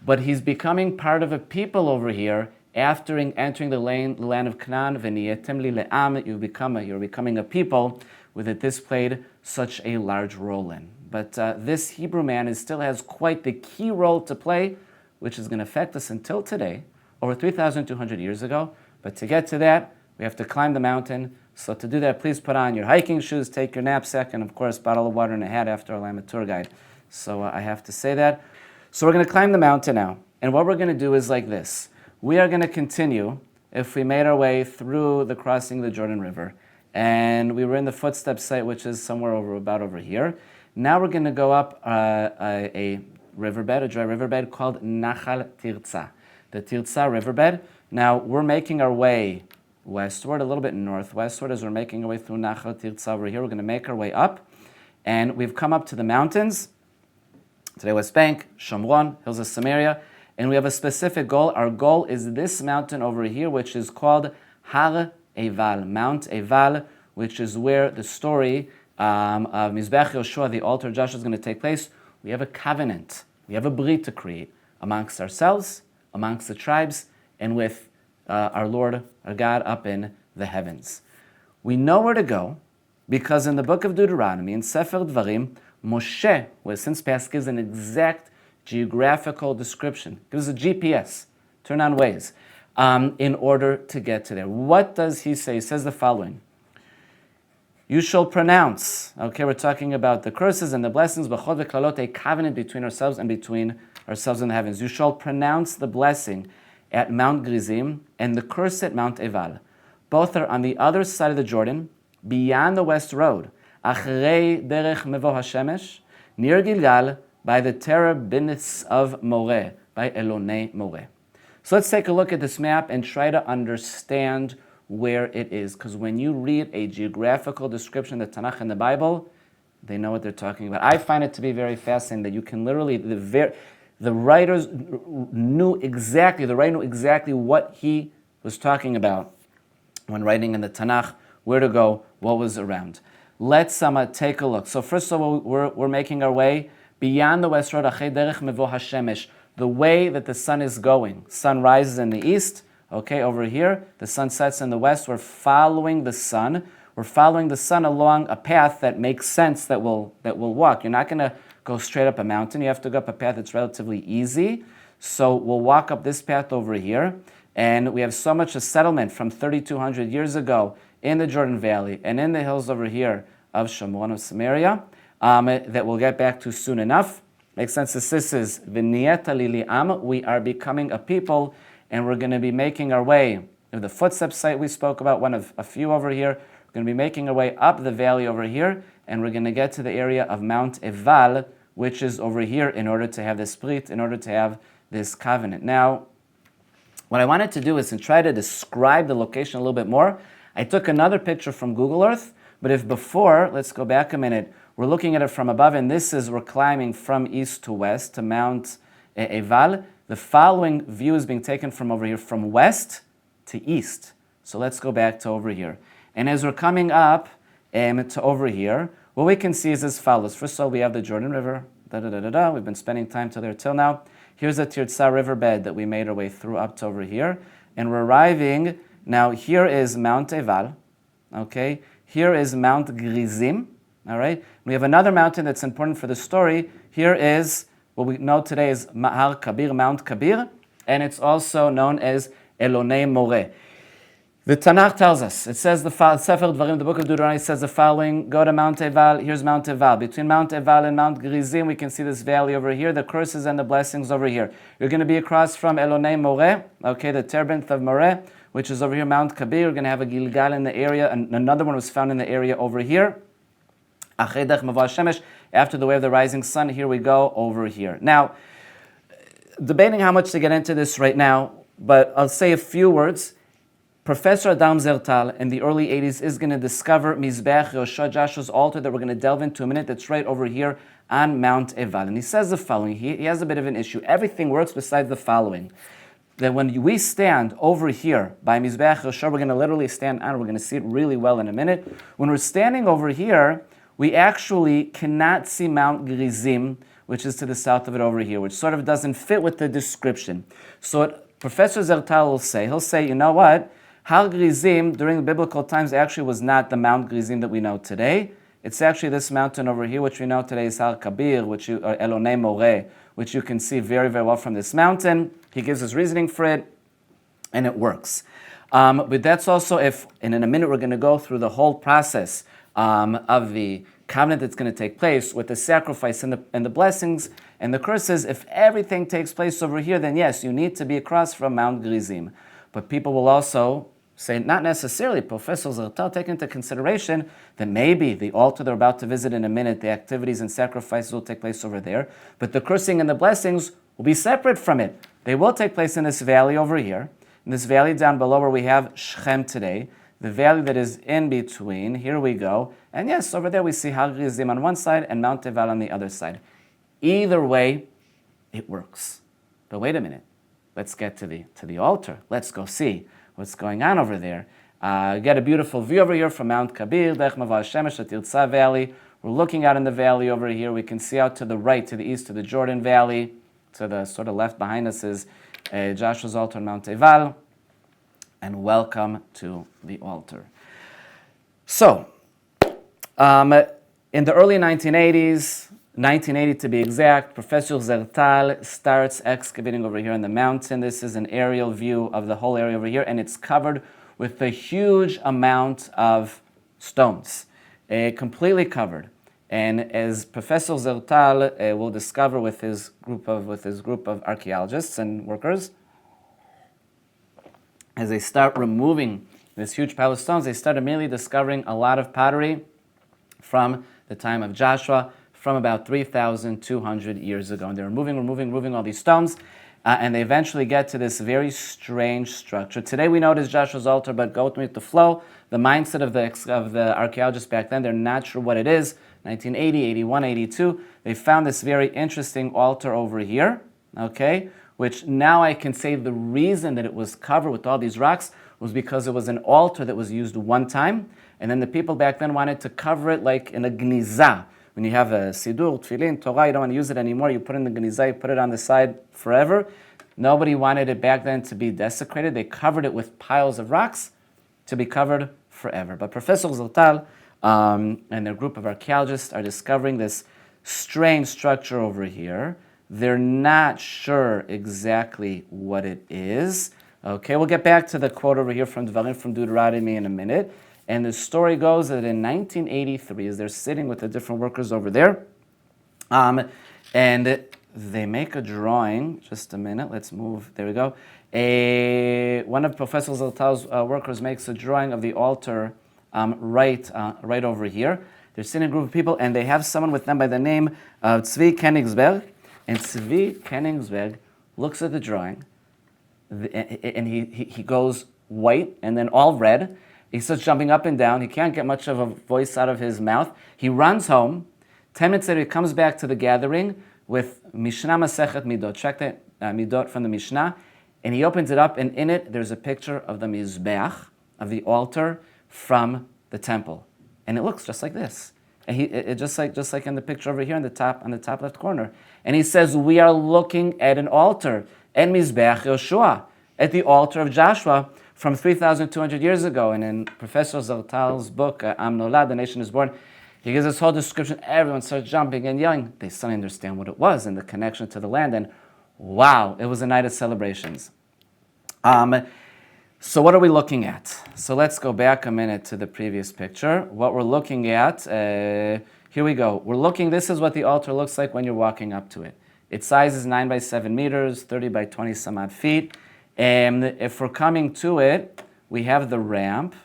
S1: But he's becoming part of a people over here after entering the land of Canaan. V'niyetem li le'am, you're becoming a people with it. This played such a large role in. But this Hebrew man still has quite the key role to play, which is going to affect us until today, over 3,200 years ago. But to get to that, we have to climb the mountain. So to do that, please put on your hiking shoes, take your knapsack, and of course, bottle of water and a hat after I'm a tour guide. So I have to say that. So we're going to climb the mountain now. And what we're going to do is like this. We are going to continue, if we made our way through the crossing of the Jordan River, and we were in the Footstep site, which is somewhere about over here. Now we're going to go up a riverbed, a dry riverbed called Nachal Tirza, the Tirza riverbed. Now we're making our way westward, a little bit northwestward, as we're making our way through Nachal Tirza over here. We're going to make our way up, and we've come up to the mountains. Today, West Bank, Shomron, hills of Samaria, and we have a specific goal. Our goal is this mountain over here, which is called Har Ebal, Mount Ebal, which is where the story of Mizbech Yoshua, the altar of Joshua, is going to take place. We have a covenant. We have a brit to create amongst ourselves, amongst the tribes, and with our Lord, our God, up in the heavens. We know where to go because in the book of Deuteronomy, in Sefer Dvarim, Moshe, who since passed, gives an exact geographical description, gives a GPS, turn on ways, in order to get to there. What does he say? He says the following. You shall pronounce. Okay, we're talking about the curses and the blessings, b'chod v'klalot, a covenant between ourselves and between ourselves in the heavens. You shall pronounce the blessing at Mount Gerizim and the curse at Mount Ebal. Both are on the other side of the Jordan, beyond the west road, achrei derech mevo hashemesh, near Gilgal, by the terebinths of Moreh, by Elonei Moreh. So let's take a look at this map and try to understand where it is. Because when you read a geographical description of the Tanakh and the Bible, they know what they're talking about. I find it to be very fascinating that you can literally, the writer knew exactly what he was talking about when writing in the Tanakh, where to go, what was around. Let's take a look. So first of all, we're making our way beyond the west road, Achei derech mevo hashemesh, the way that the sun is going. Sun rises in the east, okay, over here. The sun sets in the west. We're following the sun. We're following the sun along a path that makes sense that we'll walk. You're not going to go straight up a mountain. You have to go up a path that's relatively easy. So we'll walk up this path over here. And we have so much a settlement from 3,200 years ago in the Jordan Valley and in the hills over here of Shomron of Samaria that we'll get back to soon enough. Makes sense. This is V'niyeta lili'am. We are becoming a people, and we're going to be making our way to the Footstep site we spoke about, one of a few over here. We're going to be making our way up the valley over here, and we're going to get to the area of Mount Ebal, which is over here, in order to have this brit, in order to have this covenant. Now, what I wanted to do is to try to describe the location a little bit more. I took another picture from Google Earth, but if before, let's go back a minute, we're looking at it from above, and this is, we're climbing from east to west to Mount Ebal. The following view is being taken from over here, from west to east. So let's go back to over here. And as we're coming up to over here, what we can see is as follows. First of all, we have the Jordan River. We've been spending time till there till now. Here's the Tirza riverbed that we made our way through up to over here. And we're arriving, now here is Mount Ebal, okay? Here is Mount Gerizim, all right? We have another mountain that's important for the story. Here is, what we know today is Har Kabir, Mount Kabir, and it's also known as Elonei Moreh. The Tanakh tells us, it says, Sefer Dvarim, the book of Deuteronomy says the following, go to Mount Ebal, here's Mount Ebal. Between Mount Ebal and Mount Gerizim, we can see this valley over here, the curses and the blessings over here. You're going to be across from Elonei Moreh, okay, the terebinth of Moreh, which is over here, Mount Kabir. You're going to have a Gilgal in the area, and another one was found in the area over here. After the way of the rising sun, here we go over here. Now, debating how much to get into this right now, but I'll say a few words. Professor Adam Zertal in the early 80s is going to discover Mizbech Yoshua, Joshua's altar, that we're going to delve into in a minute, that's right over here on Mount Ebal. And he says the following, he has a bit of an issue. Everything works besides the following. That when we stand over here by Mizbech Yoshua, we're going to literally stand on, we're going to see it really well in a minute. When we're standing over here, we actually cannot see Mount Gerizim, which is to the south of it over here, which sort of doesn't fit with the description. So what Professor Zertal will say, he'll say, you know what? Har Gerizim, during the biblical times, actually was not the Mount Gerizim that we know today. It's actually this mountain over here, which we know today is Har Kabir, or Elonei Moreh, which you can see very, very well from this mountain. He gives his reasoning for it, and it works. But that's also if, and in a minute we're going to go through the whole process of the covenant that's going to take place with the sacrifice and the blessings and the curses. If everything takes place over here, then yes, you need to be across from Mount Gerizim. But people will also say, not necessarily. Professor Zertal take into consideration that maybe the altar they're about to visit in a minute, the activities and sacrifices will take place over there, but the cursing and the blessings will be separate from it. They will take place in this valley over here, in this valley down below where we have Shechem today, the valley that is in between. Here we go. And yes, over there we see Har Gerizim on one side and Mount Ebal on the other side. Either way, it works. But wait a minute. Let's get to the altar. Let's go see what's going on over there. Get a beautiful view over here from Mount Kabir, Derech Mavah Shemesh, the Tirza Valley. We're looking out in the valley over here. We can see out to the right, to the east, to the Jordan Valley. To the sort of left behind us is Joshua's altar on Mount Ebal. And welcome to the altar. So, in the early 1980s, 1980 to be exact, Professor Zertal starts excavating over here on the mountain. This is an aerial view of the whole area over here, and it's covered with a huge amount of stones. completely covered. And as Professor Zertal will discover with his group of archaeologists and workers, as they start removing this huge pile of stones, they start immediately discovering a lot of pottery from the time of Joshua, from about 3,200 years ago. And they're removing all these stones, and they eventually get to this very strange structure. Today we know it is Joshua's altar, but go with me with the flow. The mindset of the archaeologists back then, they're not sure what it is. 1980, 81, 82, they found this very interesting altar over here, okay, which now I can say the reason that it was covered with all these rocks was because it was an altar that was used one time, and then the people back then wanted to cover it like in a gniza. When you have a sidur, tefillin, Torah, you don't want to use it anymore, you put it in the gniza, you put it on the side forever. Nobody wanted it back then to be desecrated. They covered it with piles of rocks to be covered forever. But Professor Zertal and their group of archaeologists are discovering this strange structure over here. They're not sure exactly what it is. Okay, we'll get back to the quote over here from Dvarim from Deuteronomy in a minute. And the story goes that in 1983, as they're sitting with the different workers over there, and they make a drawing. Just a minute, let's move. There we go. One of Professor Zertal's workers makes a drawing of the altar right over here. They're sitting in a group of people, and they have someone with them by the name of Tzvi Koenigsberg. And Tzvi Koenigsberg looks at the drawing, and he goes white and then all red. He starts jumping up and down. He can't get much of a voice out of his mouth. He runs home. 10 minutes later, he comes back to the gathering with Mishnah Masechet Midot. Check that Midot from the Mishnah. And he opens it up, and in it, there's a picture of the Mizbeach, of the altar from the temple. And it looks just like this. And just like in the picture over here on the top left corner. And he says, we are looking at an altar, at Mizbeach Yoshua, at the altar of Joshua from 3,200 years ago. And in Professor Zertal's book, Am Nolad, The Nation is Born, he gives this whole description. Everyone starts jumping and yelling. They suddenly understand what it was and the connection to the land. And wow, it was a night of celebrations. So what are we looking at? So let's go back a minute to the previous picture. What we're looking at, here we go. This is what the altar looks like when you're walking up to it. Its size is 9 by 7 meters, 30 by 20 some odd feet. And if we're coming to it, we have the ramp,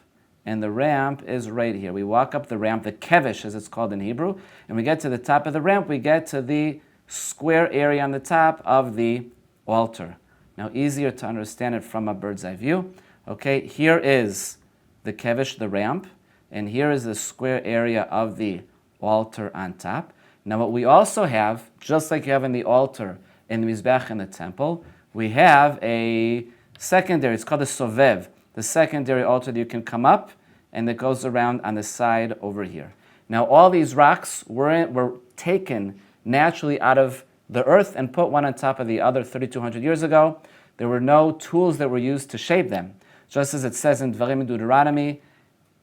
S1: and the ramp is right here. We walk up the ramp, the kevish as it's called in Hebrew, and we get to the top of the ramp, we get to the square area on the top of the altar. Now, easier to understand it from a bird's eye view. Okay, here is the kevish, the ramp, and here is the square area of the altar on top. Now, what we also have, just like you have in the altar in the Mizbeach in the temple, we have a secondary, it's called a sovev, the secondary altar that you can come up and that goes around on the side over here. Now, all these rocks were taken naturally out of the earth and put one on top of the other 3,200 years ago. There were no tools that were used to shape them. Just as it says in Dvarim in Deuteronomy,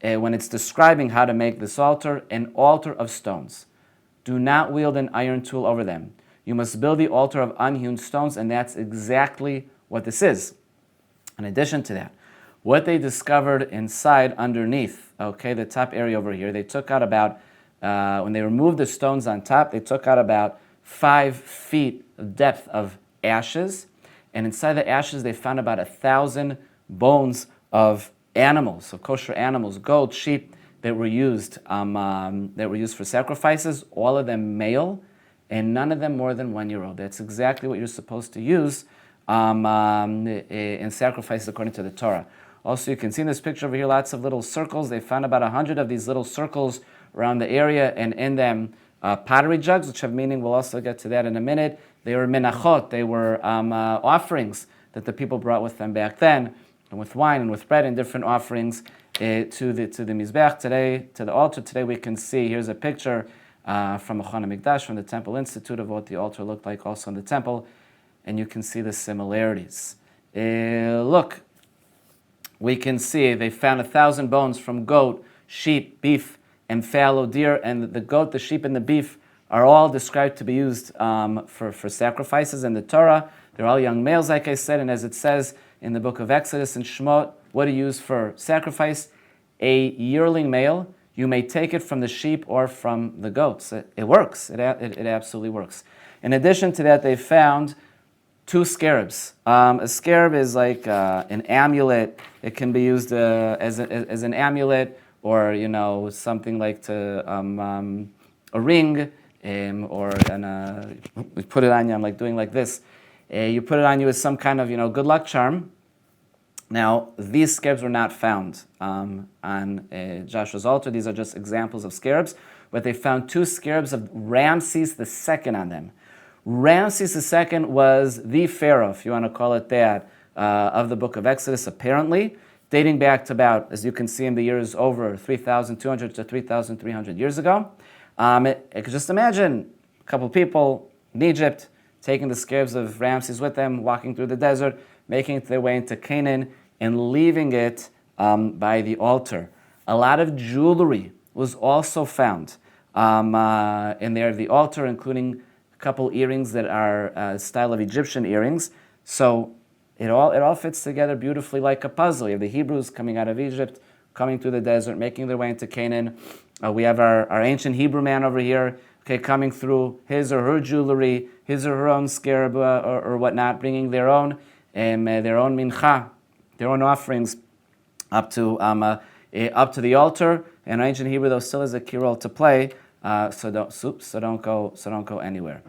S1: when it's describing how to make this altar, an altar of stones. Do not wield an iron tool over them. You must build the altar of unhewn stones, and that's exactly what this is. In addition to that, what they discovered inside underneath, okay, the top area over here, they took out about, when they removed the stones on top, they took out about 5 feet of depth of ashes, and inside the ashes they found about 1,000 bones of animals, of kosher animals, goats, sheep, that were used for sacrifices, all of them male, and none of them more than 1 year old. That's exactly what you're supposed to use in sacrifices according to the Torah. Also, you can see in this picture over here lots of little circles. They found about 100 of these little circles around the area, and in them pottery jugs, which have meaning. We'll also get to that in a minute. They were menachot. They were offerings that the people brought with them back then, and with wine and with bread and different offerings to the Mizbeach today, to the altar. Today we can see, here's a picture from Mechon HaMikdash, from the Temple Institute, of what the altar looked like also in the temple, and you can see the similarities. Look, we can see they found 1,000 bones from goat, sheep, beef, and fallow deer, and the goat, the sheep, and the beef are all described to be used for sacrifices in the Torah. They're all young males, like I said, and as it says in the book of Exodus and Shemot, what do you use for sacrifice? A yearling male. You may take it from the sheep or from the goats. It works. It absolutely works. In addition to that, they found 2 scarabs. A scarab is like an amulet. It can be used as an amulet, or something like a ring, or we put it on you. I'm like doing like this. You put it on you as some kind of good luck charm. Now, these scarabs were not found on Joshua's altar. These are just examples of scarabs, but they found 2 scarabs of Ramses II on them. Ramses II was the pharaoh, if you want to call it that, of the book of Exodus, apparently, dating back to about, as you can see in the years, over 3,200 to 3,300 years ago. It could just imagine a couple people in Egypt taking the scarabs of Ramses with them, walking through the desert, making their way into Canaan, and leaving it by the altar. A lot of jewelry was also found in there of the altar, including a couple earrings that are style of Egyptian earrings. So it all fits together beautifully like a puzzle. You have the Hebrews coming out of Egypt, coming through the desert, making their way into Canaan. We have our ancient Hebrew man over here, coming through his or her jewelry, his or her own scarab or whatnot, bringing their own mincha, their own offerings up to the altar. And ancient Hebrew, though, still has a key role to play. So don't go anywhere.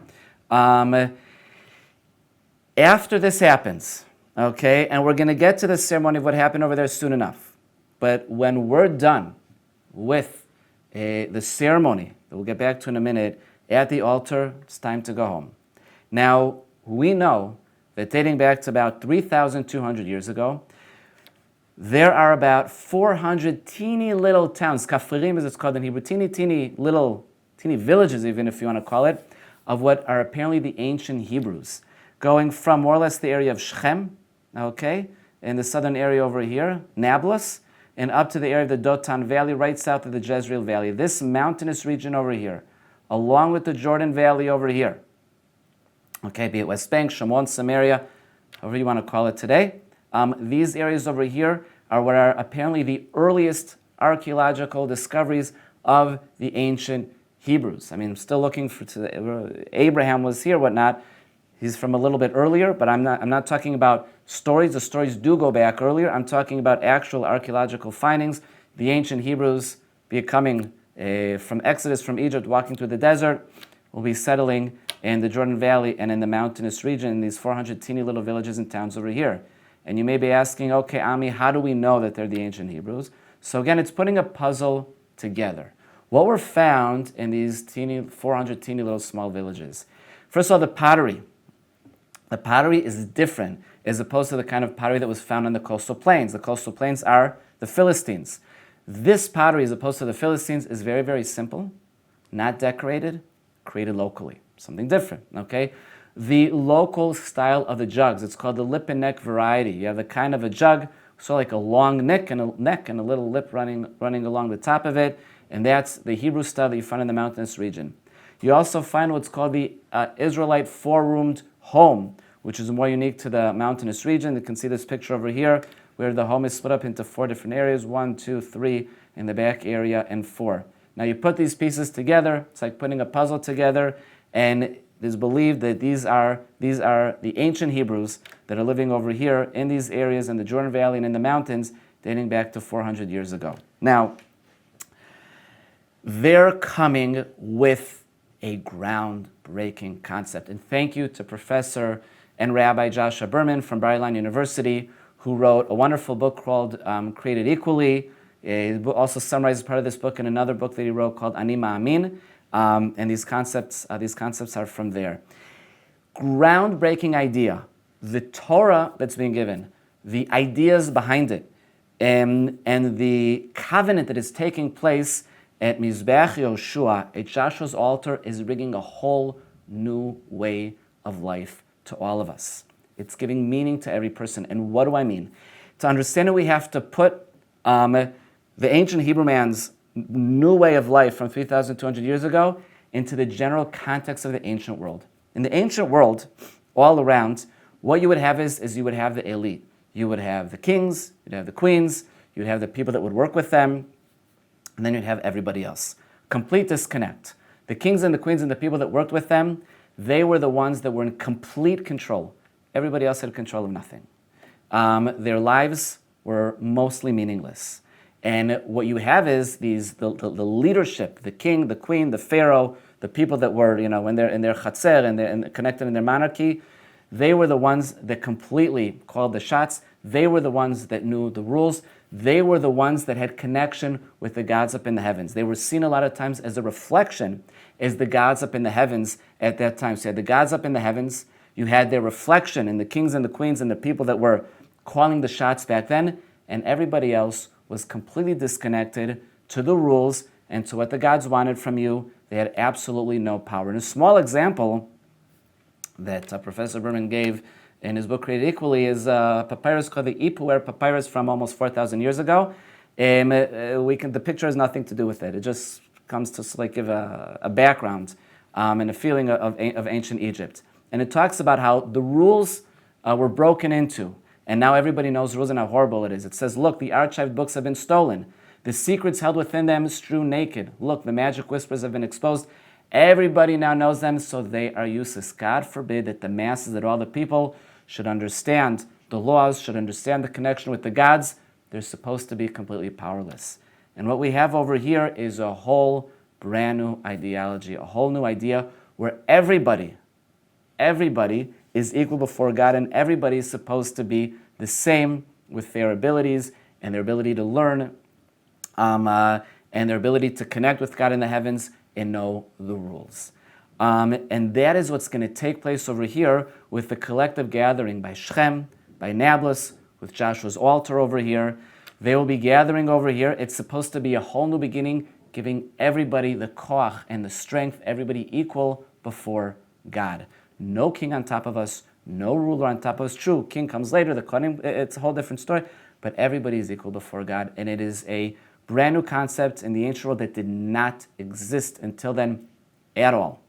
S1: After this happens, and we're going to get to the ceremony of what happened over there soon enough. But when we're done with the ceremony that we'll get back to in a minute at the altar, it's time to go home. Now we know that dating back to about 3,200 years ago, there are about 400 teeny little towns, kafrim as it's called in Hebrew, teeny villages, even if you want to call it, of what are apparently the ancient Hebrews, going from more or less the area of Shechem, in the southern area over here, Nablus, and up to the area of the Dotan Valley, right south of the Jezreel Valley. This mountainous region over here, along with the Jordan Valley over here, be it West Bank, Shimon, Samaria, however you want to call it today. These areas over here are what are apparently the earliest archaeological discoveries of the ancient Hebrews. I mean, I'm still looking Abraham was here, whatnot. He's from a little bit earlier, but I'm not talking about stories. The stories do go back earlier. I'm talking about actual archaeological findings. The ancient Hebrews, be it coming from Exodus, from Egypt, walking through the desert, will be settling in the Jordan Valley and in the mountainous region, in these 400 teeny little villages and towns over here. And you may be asking, okay, Ami, how do we know that they're the ancient Hebrews? So again, it's putting a puzzle together. What were found in these 400 teeny little small villages? First of all, the pottery. The pottery is different as opposed to the kind of pottery that was found on the coastal plains. The coastal plains are the Philistines. This pottery, as opposed to the Philistines, is very, very simple, not decorated, created locally. Something different, The local style of the jugs, it's called the lip and neck variety. You have the kind of a jug, so like a long neck and a little lip running along the top of it, and that's the Hebrew style that you find in the mountainous region. You also find what's called the Israelite four-roomed home, which is more unique to the mountainous region. You can see this picture over here, where the home is split up into 4 different areas, 1, 2, 3 in the back area, and 4. Now you put these pieces together, it's like putting a puzzle together, and it is believed that these are the ancient Hebrews that are living over here in these areas in the Jordan Valley and in the mountains dating back to 400 years ago. Now, they're coming with a groundbreaking concept. And thank you to Professor and Rabbi Joshua Berman from Bar-Ilan University, who wrote a wonderful book called Created Equally. He also summarizes part of this book in another book that he wrote called Ani Ma'amin. And these concepts are from there. Groundbreaking idea. The Torah that's being given, the ideas behind it, and the covenant that is taking place at Mizbeach Yoshua, at Joshua's altar, is bringing a whole new way of life to all of us. It's giving meaning to every person. And what do I mean? To understand it, we have to put the ancient Hebrew man's new way of life from 3,200 years ago into the general context of the ancient world. In the ancient world, all around, what you would have is you would have the elite. You would have the kings, you'd have the queens, you'd have the people that would work with them, and then you'd have everybody else. Complete disconnect. The kings and the queens and the people that worked with them, they were the ones that were in complete control. Everybody else had control of nothing. Their lives were mostly meaningless. And what you have is the leadership, the king, the queen, the pharaoh, the people that were, when they're in their Qasr and connected in their monarchy, they were the ones that completely called the shots. They were the ones that knew the rules. They were the ones that had connection with the gods up in the heavens. They were seen a lot of times as a reflection as the gods up in the heavens at that time. So you had the gods up in the heavens. You had their reflection in the kings and the queens and the people that were calling the shots back then. And everybody else was completely disconnected to the rules and to what the gods wanted from you. They had absolutely no power. And a small example that Professor Berman gave in his book Created Equally is a papyrus called the Ipuwer papyrus from almost 4,000 years ago. The picture has nothing to do with it. It just comes to give a background and a feeling of ancient Egypt. And it talks about how the rules were broken into. And now everybody knows the rules and how horrible it is. It says, look, the archived books have been stolen. The secrets held within them strewn naked. Look, the magic whispers have been exposed. Everybody now knows them, so they are useless. God forbid that the masses, that all the people should understand the laws, should understand the connection with the gods. They're supposed to be completely powerless. And what we have over here is a whole brand new ideology, a whole new idea where everybody is equal before God, and everybody is supposed to be the same with their abilities and their ability to learn and their ability to connect with God in the heavens and know the rules. And that is what's going to take place over here with the collective gathering by Shechem, by Nablus, with Joshua's altar over here. They will be gathering over here. It's supposed to be a whole new beginning, giving everybody the koach and the strength, everybody equal before God. No king on top of us, no ruler on top of us. True, king comes later, the kohanim, it's a whole different story, but everybody is equal before God, and it is a brand new concept in the ancient world that did not exist until then at all.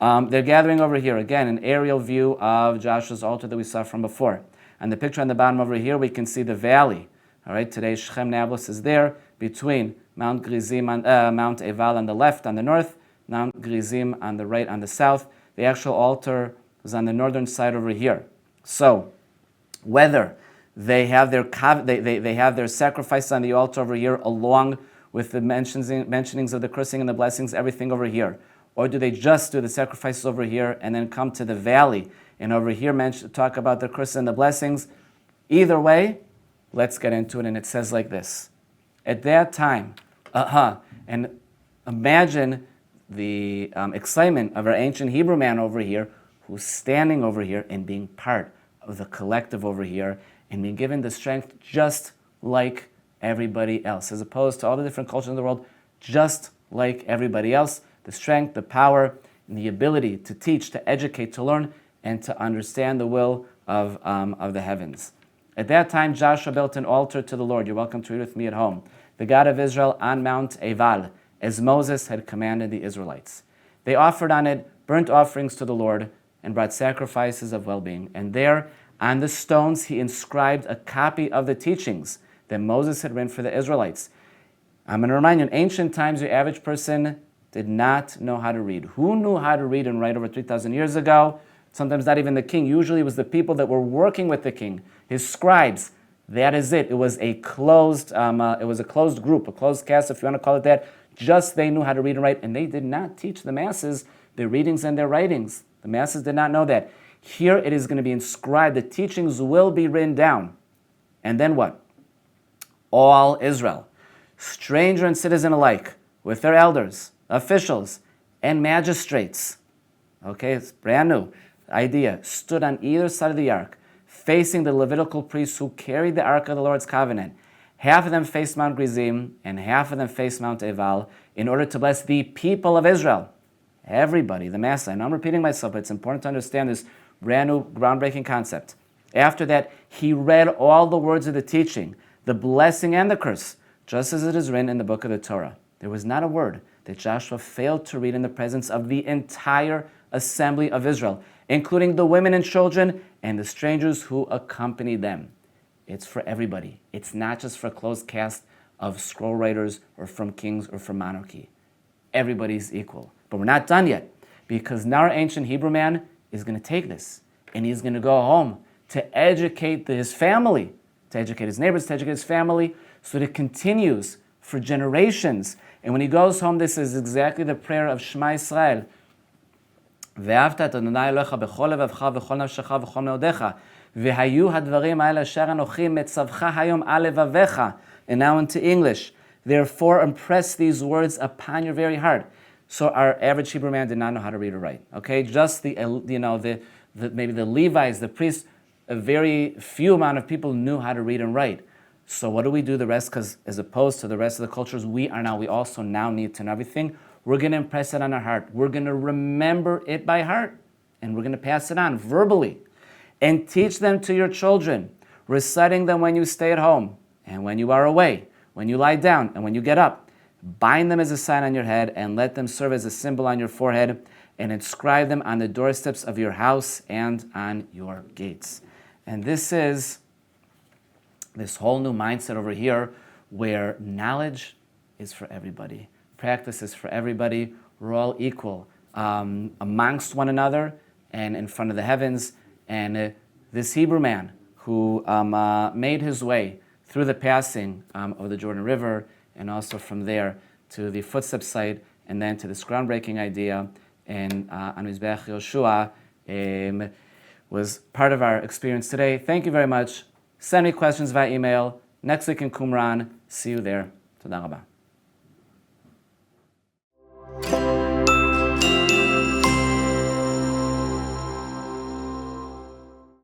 S1: They're gathering over here, again, an aerial view of Joshua's altar that we saw from before. And the picture on the bottom over here, we can see the valley. All right, today Shechem Nablus is there between Mount Mount Ebal on the left, on the north, Mount Gerizim on the right, on the south. The actual altar is on the northern side over here. So, whether they have their sacrifice on the altar over here, along with the mentionings of the cursing and the blessings, everything over here, or do they just do the sacrifices over here and then come to the valley and over here talk about the cursing and the blessings? Either way, let's get into it. And it says like this: at that time, and imagine the excitement of our ancient Hebrew man over here, who's standing over here and being part of the collective over here and being given the strength just like everybody else, as opposed to all the different cultures in the world, just like everybody else, the strength, the power, and the ability to teach, to educate, to learn, and to understand the will of the heavens. At that time, Joshua built an altar to the Lord. You're welcome to read with me at home. The God of Israel on Mount Ebal, as Moses had commanded the Israelites. They offered on it burnt offerings to the Lord and brought sacrifices of well-being. And there, on the stones, he inscribed a copy of the teachings that Moses had written for the Israelites. I'm going to remind you, in ancient times, your average person did not know how to read. Who knew how to read and write over 3,000 years ago? Sometimes not even the king. Usually it was the people that were working with the king, his scribes. That is it. It was a closed group, a closed caste, if you want to call it that. Just they knew how to read and write, and they did not teach the masses their readings and their writings. The masses did not know that. Here it is going to be inscribed. The teachings will be written down. And then what? All Israel, stranger and citizen alike, with their elders, officials, and magistrates. Okay, it's brand new idea. Stood on either side of the ark, facing the Levitical priests who carried the ark of the Lord's covenant. Half of them faced Mount Gerizim, and half of them faced Mount Ebal, in order to bless the people of Israel. Everybody, the mass. I know I'm repeating myself, but it's important to understand this brand new, groundbreaking concept. After that, he read all the words of the teaching, the blessing and the curse, just as it is written in the book of the Torah. There was not a word that Joshua failed to read in the presence of the entire assembly of Israel, including the women and children and the strangers who accompanied them. It's for everybody. It's not just for a closed caste of scroll writers or from kings or from monarchy. Everybody's equal. But we're not done yet, because now our ancient Hebrew man is going to take this and he's going to go home to educate his family, to educate his neighbors, to educate his family, so that it continues for generations. And when he goes home, this is exactly the prayer of Shema Yisrael. ואהבת את אדוני אלוהיך בכל לבבך ובכל נפשך ובכל מאודיך. והיו הדברים האלה אשר אנוכי מצווך היום על לבביך. And now into English. Therefore impress these words upon your very heart. So our average Hebrew man did not know how to read or write. Okay, just maybe the Levites, the priests, a very few amount of people knew how to read and write. So what do we do the rest? Because as opposed to the rest of the cultures, we also now need to know everything. We're going to impress it on our heart. We're going to remember it by heart. And we're going to pass it on verbally. And teach them to your children, reciting them when you stay at home and when you are away, when you lie down and when you get up. Bind them as a sign on your head and let them serve as a symbol on your forehead, and inscribe them on the doorsteps of your house and on your gates. And this is this whole new mindset over here where knowledge is for everybody. Practice is for everybody. We're all equal amongst one another and in front of the heavens. And this Hebrew man who made his way through the passing of the Jordan River, and also from there to the Footstep site, and then to this groundbreaking idea on Mizbeach Yoshua, was part of our experience today. Thank you very much. Send me questions via email. Next week in Qumran. See you there. Toda rabah.